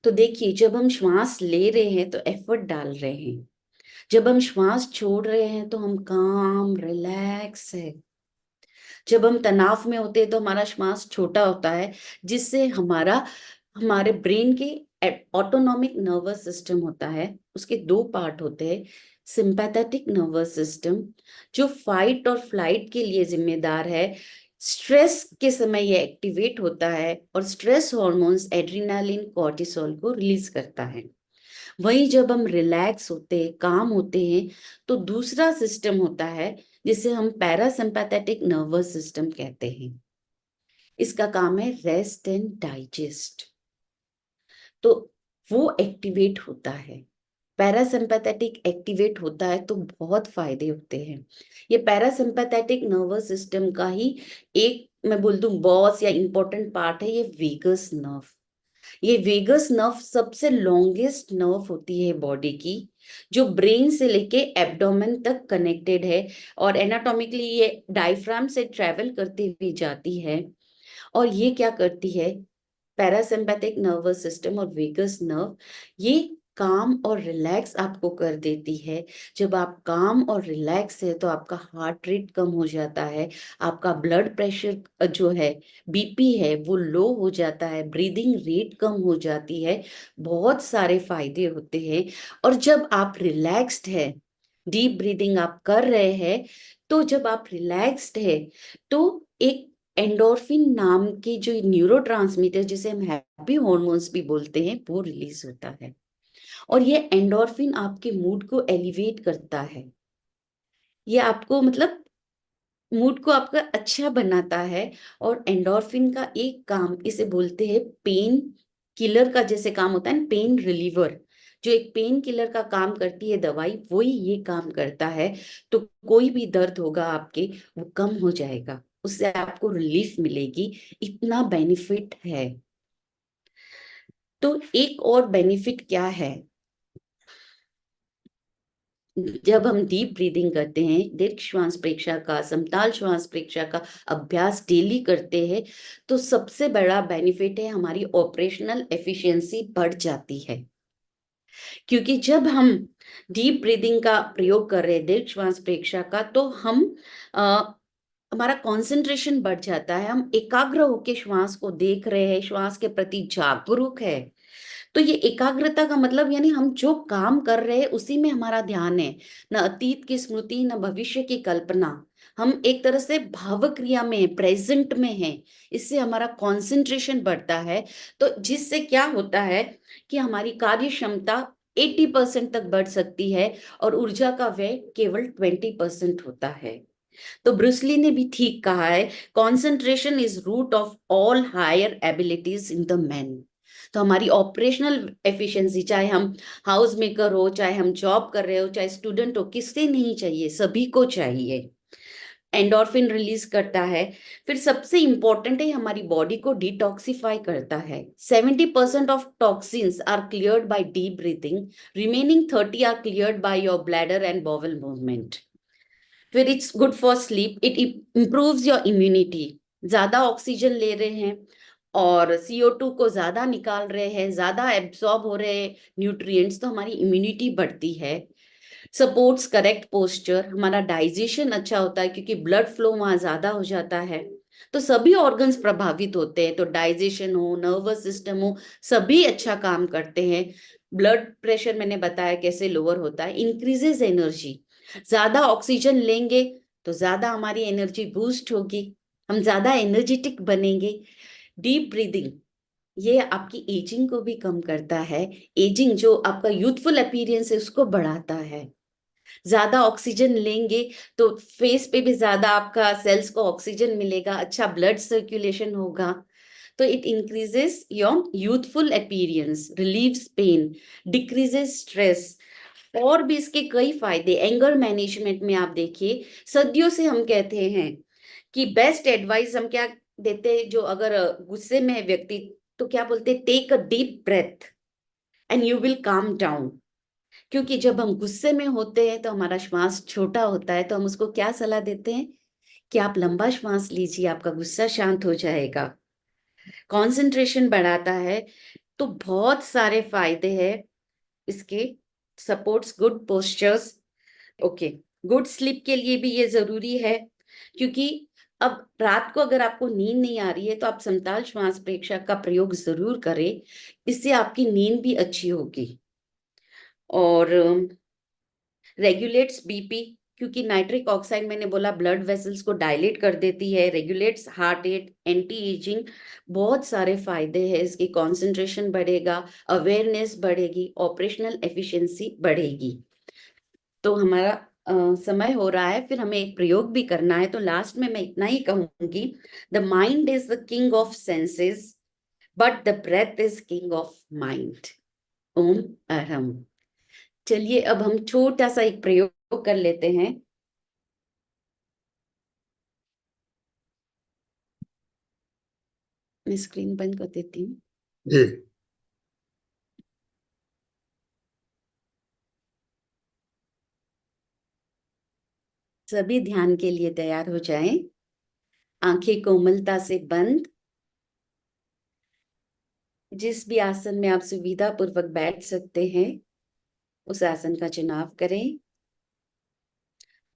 तो देखिए, जब हम श्वास ले रहे हैं तो एफर्ट डाल रहे हैं, जब हम श्वास छोड़ रहे हैं तो हम काम रिलैक्स है। जब हम तनाव में होते हैं तो हमारा श्वास छोटा होता है, जिससे हमारे ब्रेन के ऑटोनॉमिक नर्वस सिस्टम होता है, उसके दो पार्ट होते हैं। सिंपैथेटिक नर्वस सिस्टम जो फाइट और फ्लाइट के लिए जिम्मेदार है, स्ट्रेस के समय ये एक्टिवेट होता है और स्ट्रेस हॉर्मोन्स एड्रेनालिन कॉर्टिसोल को रिलीज करता है। वहीं जब हम रिलैक्स होते हैं, काम होते हैं, तो दूसरा सिस्टम होता है जिसे हम पैरासिम्पैथेटिक नर्वस सिस्टम कहते हैं। इसका काम है रेस्ट एंड डाइजेस्ट। तो वो एक्टिवेट होता है, पैरासिम्पैथेटिक एक्टिवेट होता है, तो बहुत फायदे होते हैं। ये पैरासिम्पैथेटिक नर्वस सिस्टम का ही एक, मैं बोल दूं, बॉस या इंपॉर्टेंट पार्ट है ये वेगस नर्व। ये वेगस नर्व सबसे लॉन्गेस्ट नर्व होती है बॉडी की, जो ब्रेन से लेके एब्डोमेन तक कनेक्टेड है। और एनाटॉमिकली ये डायफ्राम से ट्रेवल करते हुए जाती है। और ये क्या करती है, पैरासिम्पैथिक नर्वस सिस्टम और वेगस नर्व, ये काम और रिलैक्स आपको कर देती है। जब आप काम और रिलैक्स है तो आपका हार्ट रेट कम हो जाता है, आपका ब्लड प्रेशर जो है, बीपी है, वो लो हो जाता है, ब्रीदिंग रेट कम हो जाती है। बहुत सारे फायदे होते हैं। और जब आप रिलैक्स्ड है, डीप ब्रीदिंग आप कर रहे हैं, तो जब आप रिलैक्स्ड है तो एक एंडोर्फिन नाम की जो न्यूरोट्रांसमीटर, जिसे हम हैप्पी हॉर्मोन्स भी बोलते हैं, वो रिलीज होता है। और ये एंडोर्फिन आपके मूड को एलिवेट करता है, ये आपको मतलब मूड को आपका अच्छा बनाता है। और एंडोर्फिन का एक काम, इसे बोलते हैं पेन किलर का जैसे काम होता है ना, पेन रिलीवर। जो एक पेन किलर का काम करती है दवाई, वही ये काम करता है। तो कोई भी दर्द होगा आपके, वो कम हो जाएगा, उससे आपको रिलीफ मिलेगी। इतना बेनिफिट है। तो एक और बेनिफिट क्या है, जब हम डीप ब्रीदिंग करते हैं, दीर्घ श्वास प्रेक्षा का, समताल श्वास प्रेक्षा का अभ्यास डेली करते हैं, तो सबसे बड़ा बेनिफिट है हमारी ऑपरेशनल एफिशिएंसी बढ़ जाती है। क्योंकि जब हम डीप ब्रीदिंग का प्रयोग कर रहे हैं, दीर्घ श्वास प्रेक्षा का, तो अ, हमारा कंसंट्रेशन बढ़ जाता है, हम एकाग्र होकर श्वास को देख रहे हैं, श्वास के प्रति जागरूक है। तो ये एकाग्रता का मतलब यानी हम जो काम कर रहे हैं उसी में हमारा ध्यान है, न अतीत की स्मृति न भविष्य की कल्पना। हम एक तरह से भाव क्रिया में, प्रेजेंट में हैं। इससे हमारा कंसंट्रेशन बढ़ता है। तो जिससे क्या होता है कि हमारी कार्य क्षमता 80% तक बढ़ सकती है और ऊर्जा का व्यय केवल 20% होता है। तो ब्रूसली ने भी ठीक कहा है, concentration is root of all higher abilities in the man. तो हमारी ऑपरेशनल एफिशिएंसी, चाहे हम हाउस मेकर हो, चाहे हम जॉब कर रहे हो, चाहे स्टूडेंट हो, किससे नहीं चाहिए, सभी को चाहिए। एंडोर्फिन रिलीज करता है। फिर सबसे इंपॉर्टेंट है, हमारी बॉडी को डिटॉक्सिफाई करता है। 70% of toxins are cleared by deep breathing, remaining 30 are cleared by your bladder and bowel movement. फिर it's good for sleep, it improves your immunity. ज्यादा ऑक्सीजन ले रहे हैं और CO2 को ज्यादा निकाल रहे हैं, ज्यादा एब्सॉर्ब हो रहे हैं न्यूट्रिएंट्स, तो हमारी इम्यूनिटी बढ़ती है। सपोर्ट्स करेक्ट पोस्चर, हमारा डाइजेशन अच्छा होता है क्योंकि ब्लड फ्लो वहाँ ज्यादा हो जाता है। तो सभी ऑर्गन्स प्रभावित होते हैं, तो डाइजेशन हो, नर्वस सिस्टम हो, सभी अच्छा काम करते हैं। ब्लड प्रेशर मैंने बताया कैसे लोअर होता है, इंक्रीजेज एनर्जी। ज्यादा ऑक्सीजन लेंगे तो ज्यादा हमारी एनर्जी बूस्ट होगी, हम ज्यादा एनर्जेटिक बनेंगे। डीप ब्रीदिंग, ये आपकी एजिंग को भी कम करता है। एजिंग जो आपका यूथफुल अपीयरेंस है उसको बढ़ाता है। ज्यादा ऑक्सीजन लेंगे तो फेस पे भी ज्यादा आपका सेल्स को ऑक्सीजन मिलेगा, अच्छा ब्लड सर्कुलेशन होगा। तो it increases your youthful appearance, relieves pain, decreases stress. और भी इसके कई फायदे। एंगर मैनेजमेंट में आप देखिए, सदियों से हम कहते हैं कि बेस्ट एडवाइस हम क्या देते हैं, जो अगर गुस्से में है व्यक्ति तो क्या बोलते हैं, take a deep breath and you will calm down. क्योंकि जब हम गुस्से में होते हैं तो हमारा श्वास छोटा होता है, तो हम उसको क्या सलाह देते हैं कि आप लंबा श्वास लीजिए, आपका गुस्सा शांत हो जाएगा। कंसंट्रेशन बढ़ाता है। तो बहुत सारे फायदे हैं इसके। Supports good postures. Okay, good sleep के लिए भी ये जरूरी है, क्योंकि अब रात को अगर आपको नींद नहीं आ रही है तो आप समताल श्वास प्रेक्षक का प्रयोग जरूर करें, इससे आपकी नींद भी अच्छी होगी। और रेगुलेट्स बीपी, क्योंकि नाइट्रिक ऑक्साइड मैंने बोला ब्लड वेसल्स को डायलेट कर देती है। Regulates heart rate, anti ageing, बहुत सारे फायदे हैं इसकी। कंसंट्रेशन बढ़ेगा, अवेयरनेस बढ़ेगी, ऑपरेशनल एफिशिएंसी बढ़ेगी। तो हमारा समय हो रहा है, फिर हमें एक प्रयोग भी करना है, तो लास्ट में मैं इतना ही कहूंगी, the mind is the king of senses but the breath is king of mind. ओम अहम। चलिए अब हम छोटा सा एक प्रयोग कर लेते हैं। मैं स्क्रीन बंद कर देती हूँ। जी। सभी ध्यान के लिए तैयार हो जाएं, आंखें कोमलता से बंद। जिस भी आसन में आप सुविधा पूर्वक बैठ सकते हैं उस आसन का चुनाव करें।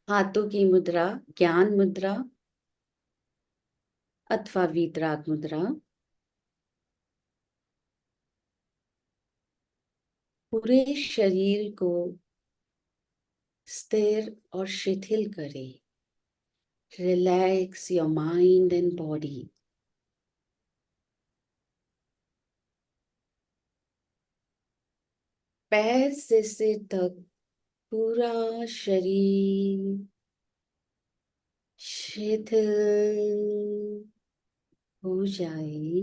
हाथों की मुद्रा ज्ञान मुद्रा अथवा वीतराग मुद्रा। पूरे शरीर को स्थिर और शिथिल करें। Relax your mind and body. पैर से सिर तक पूरा शरीर शिथिल हो जाए।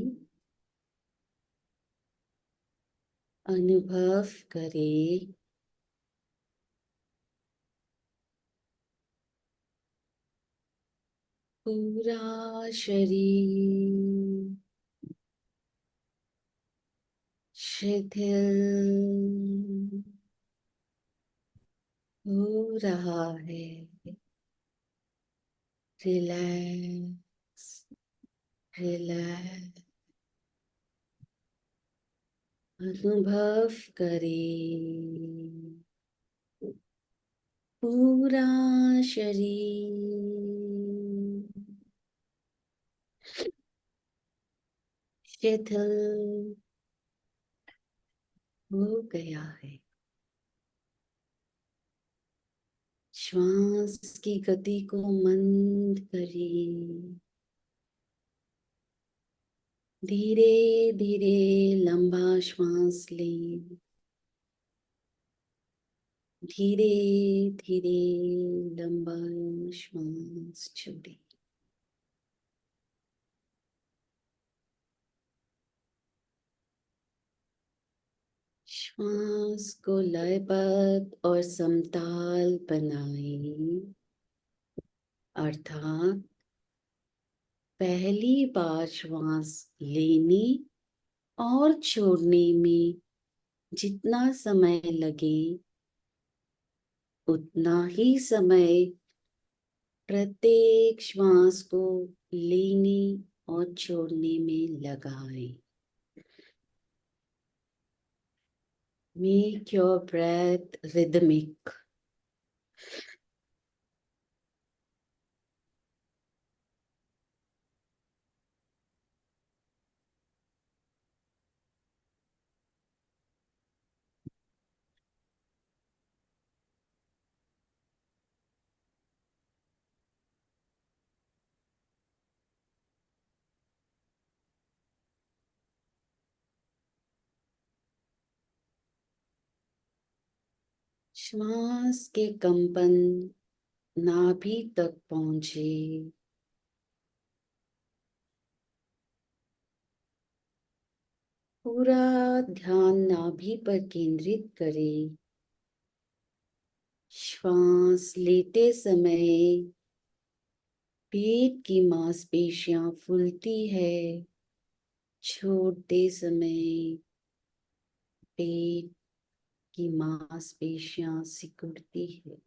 अनुभव करें पूरा शरीर शिथिल हो रहा है। Relax, relax. अनुभव करें पूरा शरीर शिथिल हो गया है। श्वास की गति को मंद करें। धीरे धीरे लंबा श्वास लें। धीरे धीरे लंबा श्वास छोड़ें। श्वास को लयबद्ध और समताल बनाएं। अर्थात पहली बार श्वास लेने और छोड़ने में जितना समय लगे उतना ही समय प्रत्येक श्वास को लेने और छोड़ने में लगाएं। Make your breath rhythmic. श्वास के कंपन नाभि तक पहुंचे। पूरा ध्यान नाभि पर केंद्रित करें। श्वास लेते समय पेट की मांसपेशियां फूलती है, छोड़ते समय पेट की मांसपेशियां सिकुड़ती है।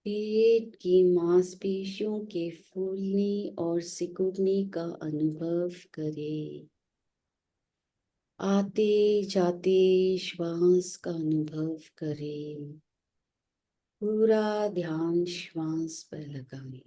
पेट की मांसपेशियों के फूलने और सिकुड़ने का अनुभव करें। आते जाते श्वास का अनुभव करें। पूरा ध्यान श्वास पर लगाएं।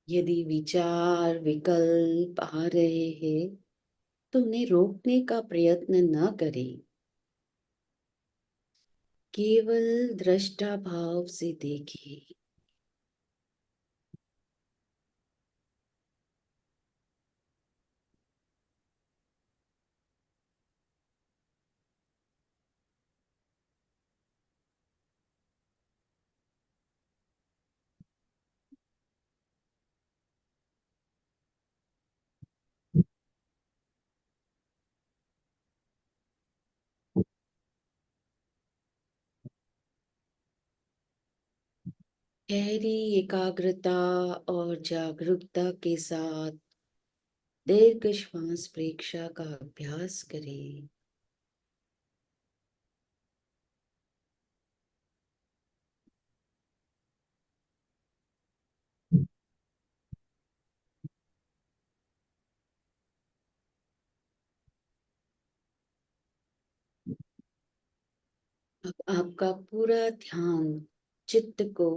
यदि विचार विकल्प आ रहे हैं तो उन्हें रोकने का प्रयत्न न करें। केवल दृष्टा भाव से देखें। गहरी एकाग्रता और जागरूकता के साथ दीर्घ श्वास प्रेक्षा का अभ्यास करें। अब आपका पूरा ध्यान चित्त को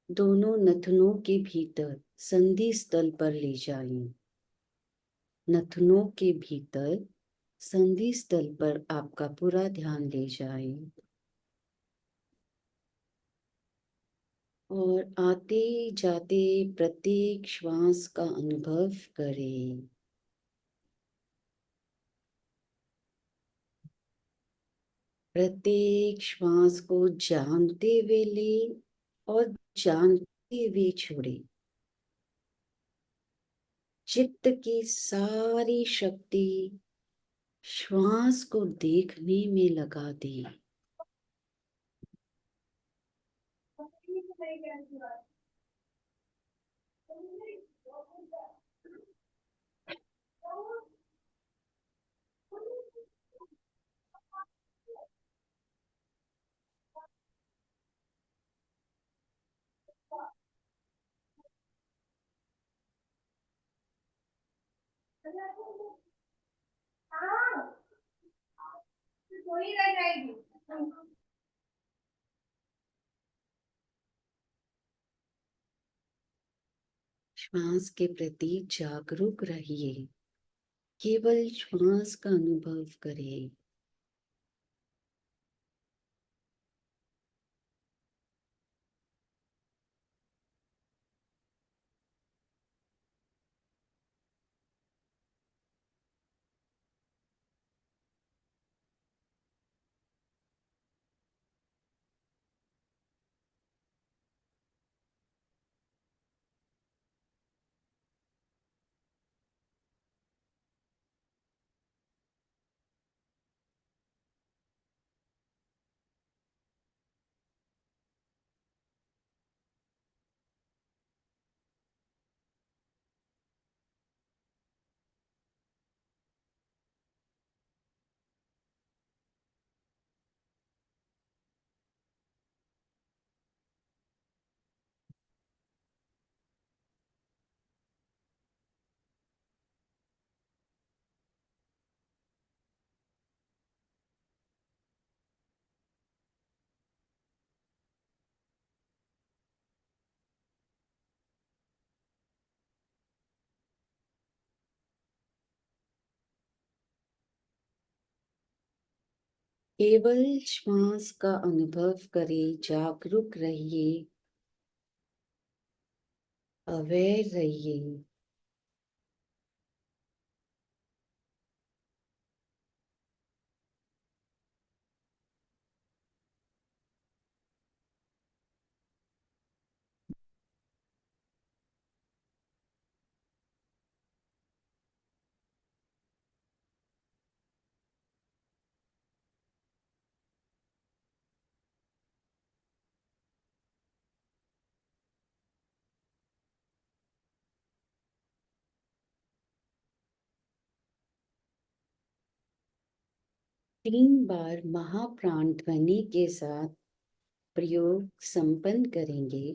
दोनों नथनों के भीतर संधि स्थल पर ले जाएं। नथनों के भीतर संधि स्थल पर आपका पूरा ध्यान ले जाएं और आते जाते प्रत्येक श्वास का अनुभव करें। प्रत्येक श्वास को जानते हुए ले और जानते हुए छोड़े। चित्त की सारी शक्ति श्वास को देखने में लगा दे। श्वास के प्रति जागरूक रहिए। केवल श्वास का अनुभव करें। केवल श्वास का अनुभव करें, जागरूक रहिए, अवेयर रहिए। तीन बार महाप्राण ध्वनि के साथ प्रयोग संपन्न करेंगे।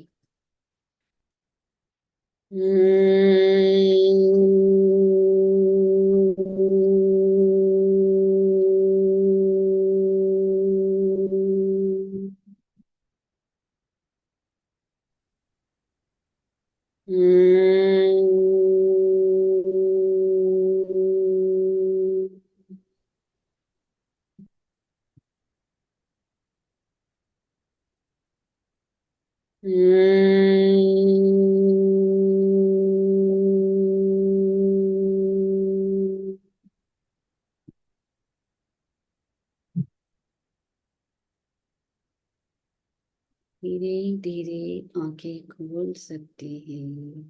धीरे धीरे आंखें खोल सकते हैं,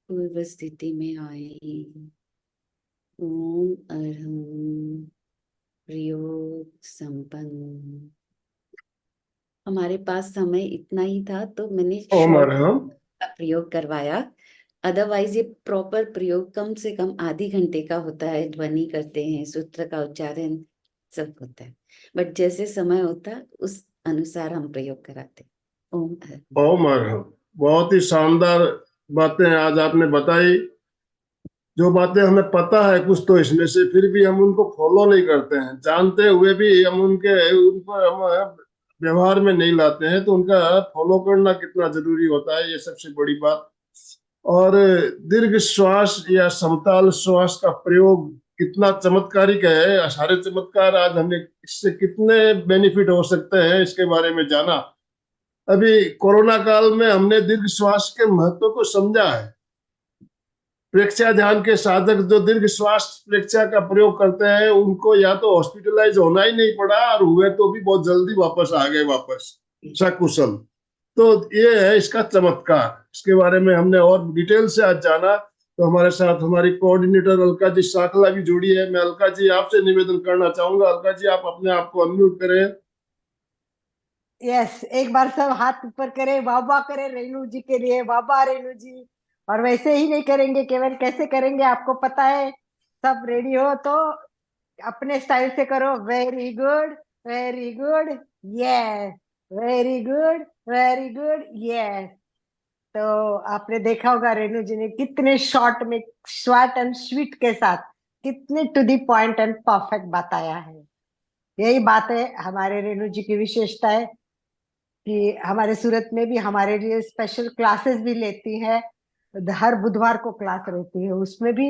पूर्व स्थिति में आए। ओम अरहम प्रयोग संपन्न। हमारे पास समय इतना ही था तो मैंने ओम शॉर्ट अरहम। का प्रयोग करवाया। अदरवाइज ये प्रॉपर प्रयोग कम से कम आधे घंटे का होता है। ध्वनि करते हैं, सूत्र का उच्चारण सब होता है, बट जैसे समय होता है उस अनुसार हम प्रयोग कराते हैं। ओम अरहम। ओम अरहम। बहुत ही शानदार बातें आज आपने बताई। जो बातें हमें पता है कुछ तो इसमें से, फिर भी हम उनको फॉलो नहीं करते हैं, जानते हुए भी हम उन पर हम व्यवहार में नहीं लाते हैं। तो उनका फॉलो करना कितना जरूरी होता है, ये सबसे बड़ी बात। और दीर्घ श्वास या समताल श्वास का प्रयोग कितना चमत्कारिक है। सारे चमत्कार आज हमें इससे कितने बेनिफिट हो सकते हैं इसके बारे में जाना। अभी कोरोना काल में हमने दीर्घ श्वास के महत्व को समझा है। प्रेक्षा ध्यान के साधक जो दीर्घ श्वास प्रेक्षा का प्रयोग करते हैं उनको या तो हॉस्पिटलाइज होना ही नहीं पड़ा, और हुए तो भी बहुत जल्दी वापस आ गए, वापस सकुशल। तो ये है इसका चमत्कार। इसके बारे में हमने और डिटेल से आज जाना। तो हमारे साथ हमारी कोऑर्डिनेटर अलका जी साखला भी जुड़ी है। मैं अलका जी आपसे निवेदन करना चाहूंगा, अलका जी आप अपने आप को अनम्यूट करें। यस, एक बार सब हाथ ऊपर करें, बाबा करें रेणु जी के लिए, बाबा रेणु जी। और वैसे ही नहीं करेंगे, केवल कैसे करेंगे आपको पता है। सब रेडी हो तो अपने स्टाइल से करो। Very good, very good, yes, very good, very good, yes. तो आपने देखा होगा रेणु जी ने कितने शॉर्ट में, शॉर्ट एंड स्वीट के साथ कितने to the point and perfect बताया है। यही बात है हमारे रेणु जी की विशेषता है कि हमारे सूरत में भी हमारे लिए स्पेशल क्लासेस भी लेती है। हर बुधवार को क्लास रहती है, उसमें भी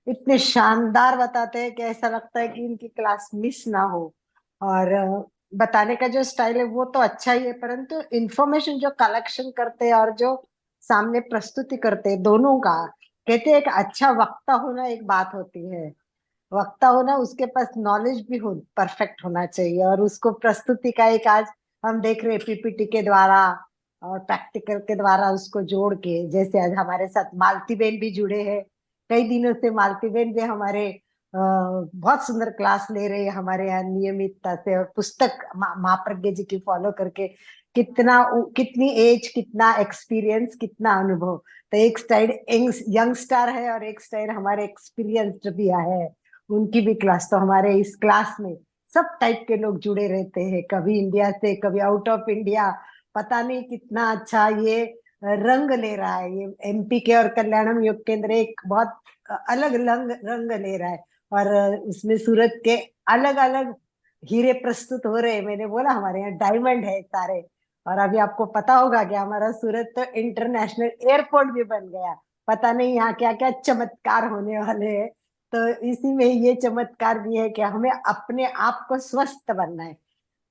इतने शानदार बताते हैं कि ऐसा लगता है कि इनकी क्लास मिस ना हो। और बताने का जो स्टाइल है वो तो अच्छा ही है, परंतु इंफॉर्मेशन जो कलेक्शन करते हैं और जो सामने प्रस्तुति करते हैं, दोनों का कहते हैं एक अच्छा वक्ता होना एक बात होती है। वक्ता होना, उसके पास नॉलेज भी हो परफेक्ट होना चाहिए, और उसको प्रस्तुति का एक आज हम देख रहे पीपीटी के द्वारा और प्रैक्टिकल के द्वारा उसको जोड़ के, जैसे आज हमारे साथ मालती बहन भी जुड़े हैं। कई दिनों से मालती बहन भी हमारे बहुत सुंदर क्लास ले रहे हैं हमारे यहाँ नियमितता से, और पुस्तक माँ प्रज्ञा जी की फॉलो करके कितना, कितनी एज, कितना एक्सपीरियंस, कितना अनुभव। तो एक साइड यंगस्टर है और एक साइड हमारे एक्सपीरियंस्ड भी है, उनकी भी क्लास। तो हमारे इस क्लास में सब टाइप के लोग जुड़े रहते हैं, कभी इंडिया से, कभी आउट ऑफ इंडिया। पता नहीं कितना अच्छा ये रंग ले रहा है। ये एमपी के और कल्याणम योग केंद्र एक बहुत अलग रंग ले रहा है, और उसमें सूरत के अलग अलग हीरे प्रस्तुत हो रहे हैं। मैंने बोला हमारे यहाँ डायमंड है सारे। और अभी आपको पता होगा कि हमारा सूरत तो इंटरनेशनल एयरपोर्ट भी बन गया। पता नहीं यहाँ क्या क्या चमत्कार होने वाले हैं। तो इसी में ये चमत्कार भी है कि हमें अपने आप को स्वस्थ बनना है।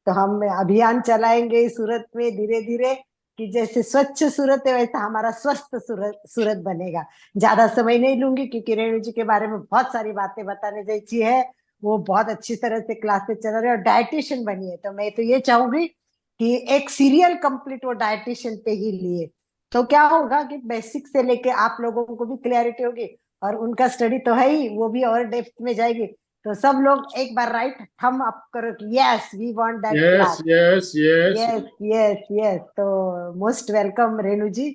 तो हम अभियान चलाएंगे सूरत में धीरे धीरे कि जैसे स्वच्छ सूरत है वैसा हमारा स्वस्थ सूरत बनेगा। ज्यादा समय नहीं लूंगी क्योंकि रेणु जी के बारे में बहुत सारी बातें बताने जैसी है। वो बहुत अच्छी तरह से क्लासेस चला रहे और डायटिशियन बनी है, तो मैं तो ये चाहूंगी कि एक सीरियल कंप्लीट वो डायटिशियन पे ही लिए, तो क्या होगा कि बेसिक से लेके आप लोगों को भी क्लैरिटी होगी और उनका स्टडी तो है ही, वो भी और डेप्थ में जाएगी। तो सब लोग एक बार राइट थम अप करो कि yes we want that yes class. Yes yes. Yes yes yes. तो मोस्ट वेलकम रेणु जी,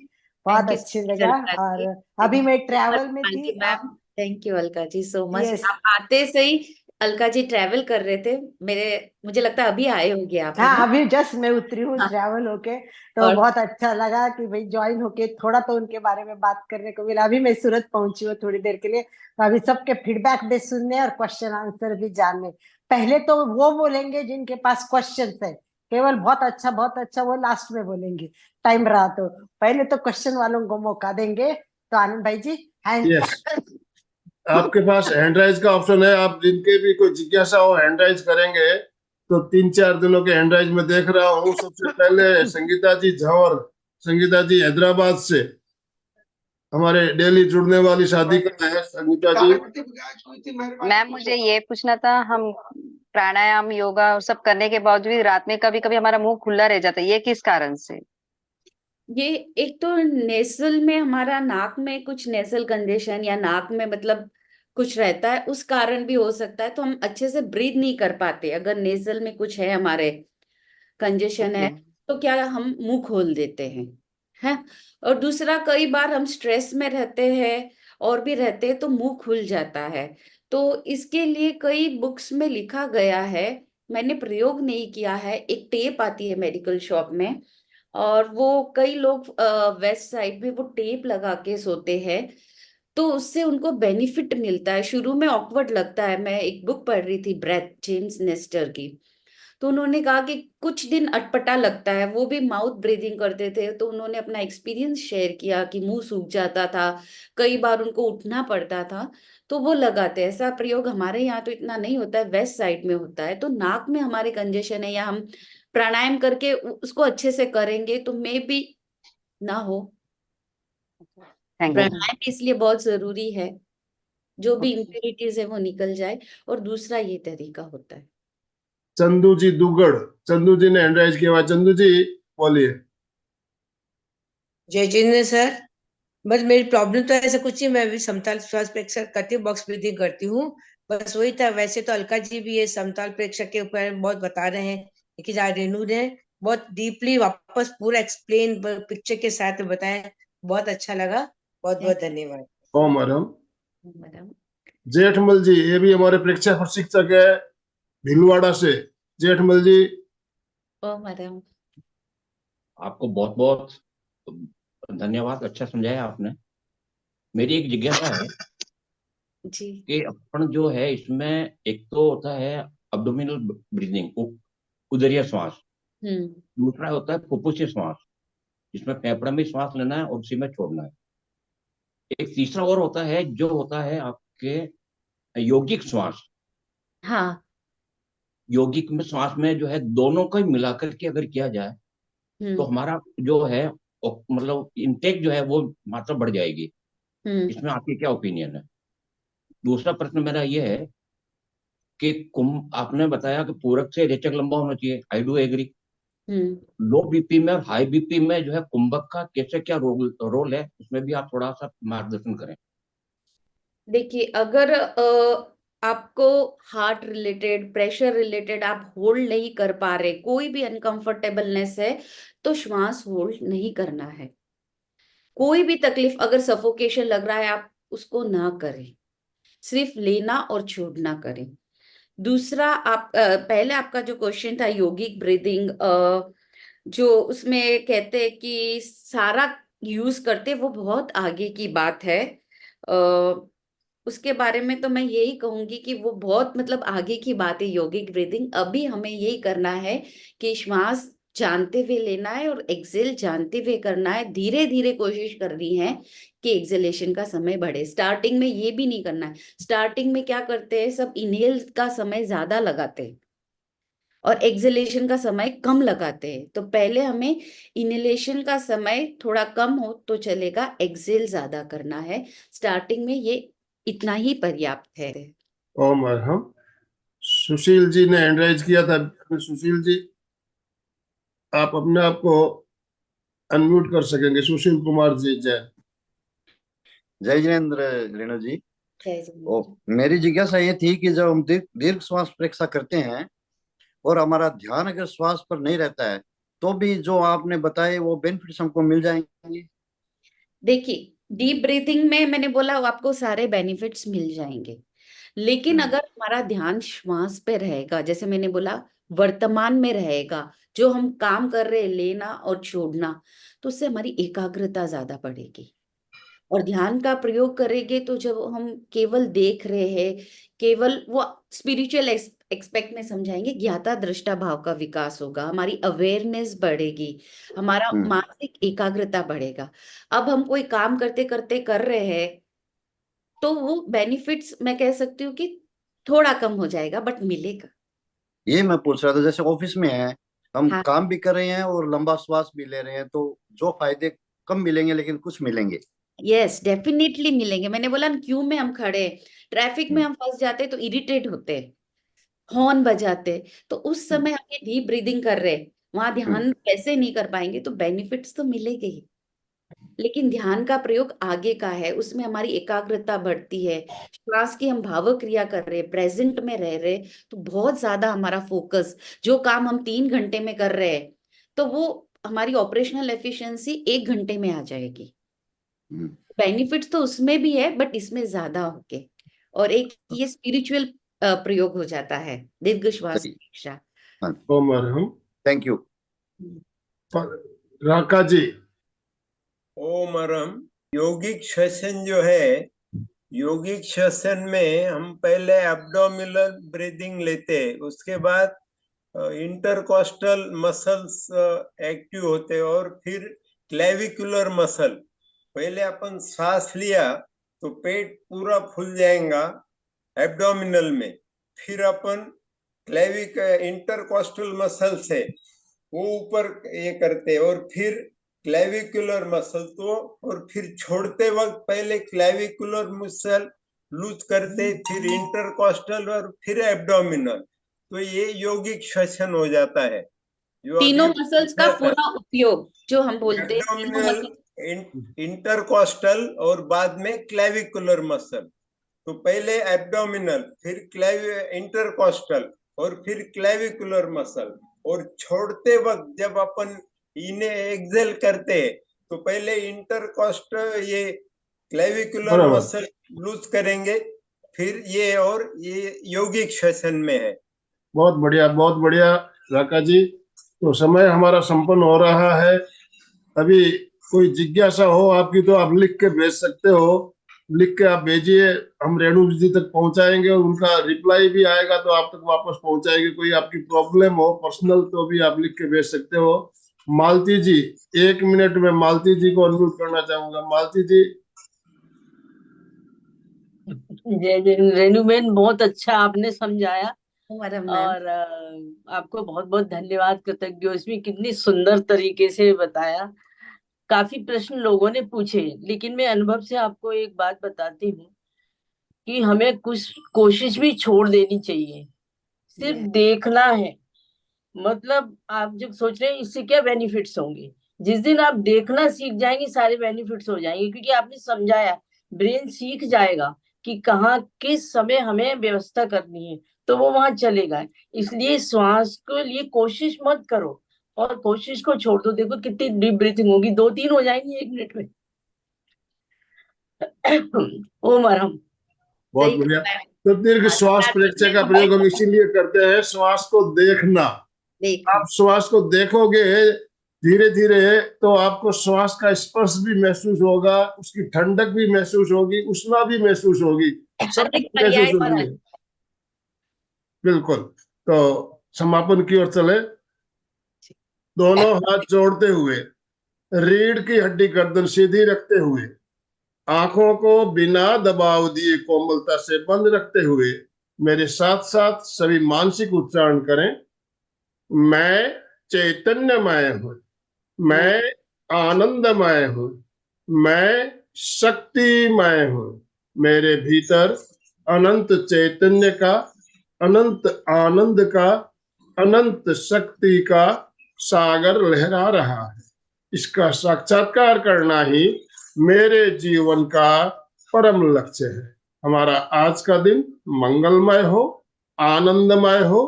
बहुत थैंक यू अच्छी सो मच लगा। अलका और जी। अभी थैंक मैं यू सो मच ट्रैवल में थी। Malti ma'am. Thank you Alka ji so much. Yes. आप आते से ही अलका जी ट्रैवल कर रहे थे, मेरे मुझे लगता है अभी आए होंगे आप, है हाँ ना? अभी जस्ट मैं उतरी हूँ हाँ। ट्रैवल होके, तो और बहुत अच्छा लगा कि भाई ज्वाइन होके थोड़ा तो उनके बारे में बात करने को मिला। अभी मैं सूरत पहुंची हूँ थोड़ी देर के लिए, तो अभी सबके फीडबैक भी सुनने और क्वेश्चन आंसर भी जानने। पहले तो वो बोलेंगे जिनके पास क्वेश्चन है, केवल बहुत अच्छा वो लास्ट में बोलेंगे टाइम रहा तो। पहले तो क्वेश्चन वालों को मौका देंगे। तो आनंद भाई जी हैंड। यस, आपके पास हैंड राइज का ऑप्शन है। आप जिनके भी कोई जिज्ञासा हो हैंड राइज करेंगे तो 3-4 दिनों के हैंड राइज में देख रहा हूँ। सबसे पहले संगीता जी झंवर, संगीता जी हैदराबाद से, हमारे डेली जुड़ने वाली शादी का है संगीता जी। मैम मुझे ये पूछना था, हम प्राणायाम योगा और सब करने के बावजूद रात में कभी कभी हमारा मुंह खुला रह जाता है, ये किस कारण से? ये एक तो नेसल में, हमारा नाक में कुछ नेसल कंजेशन या नाक में मतलब कुछ रहता है, उस कारण भी हो सकता है। तो हम अच्छे से ब्रीद नहीं कर पाते अगर नेसल में कुछ है हमारे कंजेशन है, ओके। तो क्या हम मुंह खोल देते हैं। और दूसरा, कई बार हम स्ट्रेस में रहते हैं और भी रहते हैं तो मुंह खुल जाता है। तो इसके लिए कई बुक्स में लिखा गया है, मैंने प्रयोग नहीं किया है। एक टेप आती है मेडिकल शॉप में, और वो कई लोग वेस्ट साइड में वो टेप लगा के सोते हैं, तो उससे उनको बेनिफिट मिलता है। शुरू में ऑकवर्ड लगता है। मैं एक बुक पढ़ रही थी ब्रेथ, जेम्स नेस्टर की, तो उन्होंने कहा कि कुछ दिन अटपटा लगता है। वो भी माउथ ब्रीदिंग करते थे, तो उन्होंने अपना एक्सपीरियंस शेयर किया कि मुंह सूख जाता था, कई बार उनको उठना पड़ता था। तो वो लगाते हैं। ऐसा प्रयोग हमारे यहाँ तो इतना नहीं होता है, वेस्ट साइड में होता है। तो नाक में हमारे कंजेशन है, या हम प्राणायाम करके उसको अच्छे से करेंगे तो मे भी ना हो। Thank you. प्राणायाम इसलिए बहुत जरूरी है, जो भी इम्प्योरिटीज है वो निकल जाए। और दूसरा ये तरीका होता है। चंदू जी दुगड़, चंदू जी ने हैंड राइज किया हुआ है। चंदू जी बोलिए। जय जिनेन्द्र सर, बस मेरी प्रॉब्लम तो ऐसा कुछ नहीं, मैं भी समताल श्वास प्रेक्षक करती हूँ, बॉक्स ब्रीथिंग करती हूँ। बस वही था। वैसे तो अलका जी भी ये समताल प्रेक्षक के ऊपर बहुत बता रहे हैं, लेकिन आज रेनू ने बहुत डीपली वापस पूरा एक्सप्लेन पिक्चर के साथ बताया। बहुत अच्छा लगा। बहुत बहुत धन्यवाद। ओ मैडम। मैडम। जेठमल जी, ये भी हमारे प्रेक्षक प्रशिक्षक है भीलवाड़ा से। जेठमल जी। ओ मैडम। आपको बहुत बहुत धन्यवाद, अच्छा समझाया आपने। मेरी एक जिज्ञासा है जी। कि अपन जो है इसमें एक तो होता है अब्डोमिनल ब्रीदिंग, उदरीय श्वास। हम्म। दूसरा होता है फुफ्फुसी श्वास, जिसमें फेफड़े में श्वास लेना है और उसी में छोड़ना है। एक तीसरा और होता है जो होता है आपके यौगिक श्वास। हाँ। यौगिक में श्वास में जो है दोनों को ही मिलाकर के अगर किया जाए तो हम्म। हमारा जो है मतलब इनटेक जो है वो मात्रा बढ़ जाएगी। हम्म। इसमें आपकी क्या ओपिनियन है? दूसरा प्रश्न मेरा ये है कि कुंभ आपने बताया कि पूरक से रेचक लंबा होना चाहिए, आई डू एग्री। हम्म। लो बीपी में और हाई बीपी में जो है कुंभक का कैसे क्या रोल है, उसमें भी आप थोड़ा सा मार्गदर्शन करें। देखिए, अगर आपको हार्ट रिलेटेड, प्रेशर रिलेटेड आप होल्ड नहीं कर पा रहे, कोई भी अनकंफर्टेबलनेस है, तो श्वास होल्ड नहीं करना है। कोई भी तकलीफ, अगर सफोकेशन लग रहा है, आप उसको ना करें, सिर्फ लेना और छोड़ना करें। दूसरा, आप पहले आपका जो क्वेश्चन था योगिक ब्रीदिंग, जो उसमें कहते हैं कि सारा यूज करते, वो बहुत आगे की बात है। उसके बारे में तो मैं यही कहूंगी कि वो बहुत मतलब आगे की बात है योगिक ब्रीदिंग। अभी हमें यही करना है कि श्वास जानते हुए लेना है और एक्सेल जानते हुए करना है। धीरे धीरे कोशिश करनी है कि एक्सेलेशन का समय बढ़े। स्टार्टिंग में ये भी नहीं करना है। स्टार्टिंग में क्या करते हैं, सब इनहेल का समय ज्यादा लगाते हैं और एक्सेलेशन का समय कम लगाते हैं। तो पहले हमें इनहेलेशन का समय थोड़ा कम हो तो चलेगा, एक्सेल ज्यादा करना है। स्टार्टिंग में ये इतना ही पर्याप्त है। ओम अरहम। सुशील जी ने हैंड राइज किया था। सुशील जी, आप अपने आप को अनम्यूट कर सकेंगे। सुशील कुमार जी, जय। जय जिनेन्द्र रेणु जी। जय ओ, जगन्नाथ। मेरी जिज्ञासा ये थी कि जब हम दीर्घ श्वास परीक्षा करते हैं और हमारा ध्यान अगर श्वास पर नहीं रहता है तो भी जो आपने बताए वो बेनिफिट्स हमको मिल जाएंगे। देखिए, डीप ब्रीथिंग में मैंने बोला आपको सारे बेनिफिट्स मिल जाएंगे, लेकिन अगर हमारा ध्यान श्वास पे रहेगा, जैसे मैंने बोला वर्तमान में रहेगा, जो हम काम कर रहे हैं लेना और छोड़ना, तो उससे हमारी एकाग्रता ज्यादा बढ़ेगी। और ध्यान का प्रयोग करेंगे तो जब हम केवल देख रहे हैं, केवल वो स्पिरिचुअल एक्सपेक्ट में समझाएंगे, ज्ञाता दृष्टा भाव का विकास होगा, हमारी अवेयरनेस बढ़ेगी, हमारा मानसिक एकाग्रता बढ़ेगा। अब हम कोई काम करते करते कर रहे हैं तो वो बेनिफिट्स मैं कह सकती हूँ कि थोड़ा कम हो जाएगा, बट मिलेगा। ये मैं पूछ रहा था, जैसे ऑफिस में है, हम हाँ, काम भी कर रहे हैं और लंबा श्वास भी ले रहे हैं, तो जो फायदे कम मिलेंगे लेकिन कुछ मिलेंगे। यस, डेफिनेटली मिलेंगे। मैंने बोला ना, क्यू में हम खड़े हैं, ट्रैफिक में हम्म, हम फंस जाते तो इरिटेट होते, हॉर्न बजाते, तो उस हम्म, समय हम ये डीप ब्रीदिंग कर रहे हैं, वहां हम्म, ध्यान कैसे नहीं कर पाएंगे, तो बेनिफिट्स तो मिलेंगे ही। लेकिन ध्यान का प्रयोग आगे का है, उसमें हमारी एकाग्रता बढ़ती है, श्वास की हम भावक क्रिया कर रहे हैं, प्रेजेंट में रह रहे, तो बहुत ज्यादा हमारा फोकस, जो काम हम 3 घंटे में कर रहे हैं, तो वो हमारी ऑपरेशनल एफिशिएंसी 1 घंटे में आ जाएगी। हम्म। बेनिफिट्स तो उसमें भी है, बट इसमें ज्यादा होके, और एक ये स्पिरिचुअल प्रयोग हो जाता है दीर्घ श्वास सही। परीक्षा। हाँ, ओम अरहम। Thank you. राका जी। ओम अरम। योगिक श्वसन जो है, योगिक श्वसन में हम पहले एब्डोमिनल ब्रीदिंग लेते हैं, उसके बाद इंटरकोस्टल मसल्स एक्टिव होते हैं और फिर क्लेविकुलर मसल। पहले अपन सांस लिया तो पेट पूरा फूल जाएगा एब्डोमिनल में, फिर अपन क्लेविक इंटरकोस्टल मसल से वो ऊपर ये करते और फिर क्लेविकुलर मसल, तो और फिर छोड़ते वक्त पहले क्लेविकुलर मसल लूज करते, फिर इंटरकोस्टल और फिर एब्डोमिनल। तो ये यौगिक श्वसन हो जाता है जो तीनों अभी मसल्स का पूछा था। पूरा उपयोग जो हम बोलते हैं, तीनों एब्डोमिनल, मसल। इंटरकोस्टल और बाद में क्लेविकुलर मसल। तो पहले एब्डोमिनल, फिर इंटरकोस्टल और फिर क्लेविकुलर मसल, और छोड़ते वक्त जब अपन इन्हें एक्सेल करते हैं तो पहले इंटरकोस्ट ये क्लेविकुलर बराबर। मसल लूज करेंगे, फिर ये, और ये यौगिक श्वसन में है। बहुत बढ़िया, बहुत बढ़िया राका जी। तो समय हमारा संपन्न हो रहा है। अभी कोई जिज्ञासा हो आपकी तो आप लिख के भेज सकते हो। लिख के आप भेजिए, हम रेणु जी तक पहुंचाएंगे और उनका रिप्लाई भी आएगा तो आप तक वापस पहुंचाएंगे। कोई आपकी प्रॉब्लम हो पर्सनल तो भी आप लिख के भेज सकते हो। मालती जी, 1 मिनट में मालती जी को अनम्यूट करना चाहूंगा। मालती जी। जय जय रेणुबेन, बहुत अच्छा आपने समझाया मैम, और आपको बहुत बहुत धन्यवाद, कृतज्ञ हूँ। इसमें कितनी सुंदर तरीके से बताया। काफी प्रश्न लोगों ने पूछे, लेकिन मैं अनुभव से आपको एक बात बताती हूँ कि हमें कुछ कोशिश भी छोड़ देनी चाहिए। सिर्फ देखना है। मतलब आप जब सोच रहे हैं इससे क्या बेनिफिट्स होंगे, जिस दिन आप देखना सीख जाएंगे सारे बेनिफिट्स हो जाएंगे, क्योंकि आपने समझाया, ब्रेन सीख जाएगा कि कहाँ किस समय हमें व्यवस्था करनी है, तो वो वहां चलेगा। इसलिए श्वास के लिए कोशिश मत करो और कोशिश को छोड़ दो। देखो कितनी डीप ब्रीथिंग होगी, 2-3 हो जाएंगी 1 मिनट में। ओम अरहम। बहुत सही बढ़िया। कहा तो दीर्घ मैम। श्वास परीक्षा का प्रयोग हम इसीलिए करते हैं, श्वास को देखना। देखो, आप श्वास को देखोगे धीरे धीरे तो आपको श्वास का स्पर्श भी महसूस होगा, उसकी ठंडक भी महसूस होगी, उष्मा भी महसूस होगी, सब अधिक कुछ महसूस पर्याय पर होगी। बिल्कुल। तो समापन की ओर चले। दोनों हाथ जोड़ते हुए, रीढ़ की हड्डी गर्दन सीधी रखते हुए, आंखों को बिना दबाव दिए कोमलता से बंद रखते हुए मेरे साथ साथ सभी मानसिक उच्चारण करें। मैं चैतन्यमय हूँ, मैं आनंदमय हूँ, मैं शक्तिमय हूँ। मेरे भीतर अनंत चैतन्य का, अनंत आनंद का, अनंत शक्ति का सागर लहरा रहा है। इसका साक्षात्कार करना ही मेरे जीवन का परम लक्ष्य है। हमारा आज का दिन मंगलमय हो, आनंदमय हो,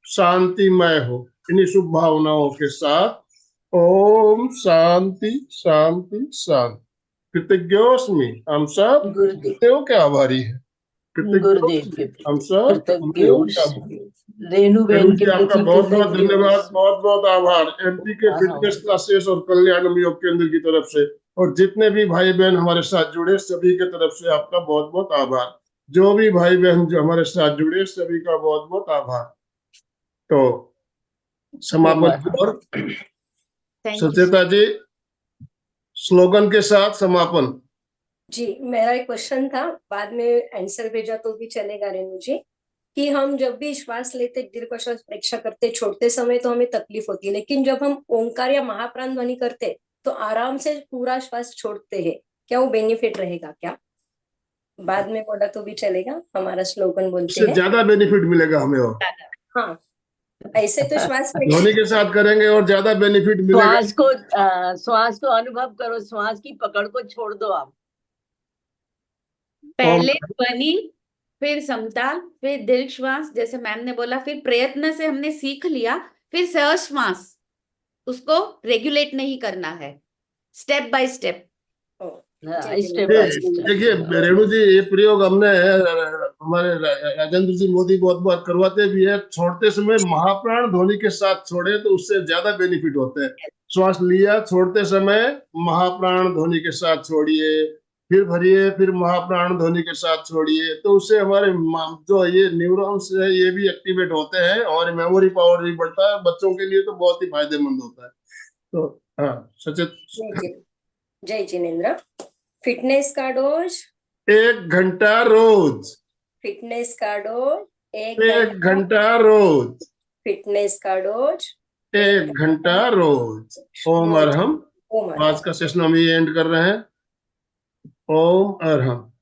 शांतिमय हो। इन्हीं शुभ भावनाओं के साथ ओम शांति शांति शांति। कृतज्ञोस्मि, हम सब गुरुदेव देव के आभारी है। गुरुदेव के हम सब कृतज्ञ देव हूँ। के आभारी। रेणु रेणु बहन जी, के आपका प्रति बहुत बहुत कृतज्ञ हूँ। धन्यवाद, बहुत बहुत आभार एमपी के फिटनेस क्लासेस और कल्याणम योग केंद्र की तरफ से, और जितने भी भाई बहन हमारे साथ जुड़े सभी के तरफ से आपका बहुत बहुत आभार। जो भी भाई बहन जो हमारे साथ जुड़े सभी का बहुत बहुत आभार। तो समापन की ओर थैंक यू। सचेता जी स्लोगन के साथ समापन। जी, मेरा एक क्वेश्चन था, बाद में आंसर भेजा तो भी चलेगा रेणु जी, कि हम जब भी श्वास लेते, दीर्घ श्वास परीक्षा करते, छोड़ते समय तो हमें तकलीफ होती है, लेकिन जब हम ओंकार या महाप्राण ध्वनि करते तो आराम से पूरा श्वास छोड़ते हैं। क्या वो बेनिफिट रहेगा क्या? बाद में बोला तो भी चलेगा, हमारा स्लोगन बोलते इससे हैं। ज्यादा बेनिफिट मिलेगा हमें, और हाँ, ऐसे तो श्वास ध्वनि के साथ करेंगे और ज्यादा बेनिफिट मिलेगा। श्वास को अनुभव करो, श्वास की पकड़ को छोड़ दो आप। पहले ध्वनि, फिर समताल, फिर दीर्घ श्वास, जैसे मैम ने बोला, फिर प्रयत्न से हमने सीख लिया, फिर सहज श्वास। उसको रेगुलेट नहीं करना है, step by step. Step by step. देखिए रेणु जी, ये प्रयोग हमने हमारे राजेंद्र जी मोदी बहुत बार करवाते भी है। छोड़ते समय महाप्राण ध्वनि के साथ छोड़े तो उससे ज्यादा बेनिफिट होते हैं। श्वास लिया, छोड़ते समय महाप्राण ध्वनि के साथ छोड़िए, फिर भरिए, फिर महाप्राण ध्वनि के साथ छोड़िए, तो उससे हमारे जो ये न्यूरॉन्स है ये भी एक्टिवेट होते हैं और मेमोरी पावर भी बढ़ता है। बच्चों के लिए तो बहुत ही फायदेमंद होता है। तो हाँ सचेत। जय जिनेन्द्र। फिटनेस का डोज 1 घंटा रोज, फिटनेस का डोज 1 घंटा रोज, फिटनेस का डोज 1 घंटा रोज। ओम अरहम। ओम आज का सेशन हम ये एंड कर रहे हैं। ओम अरहम।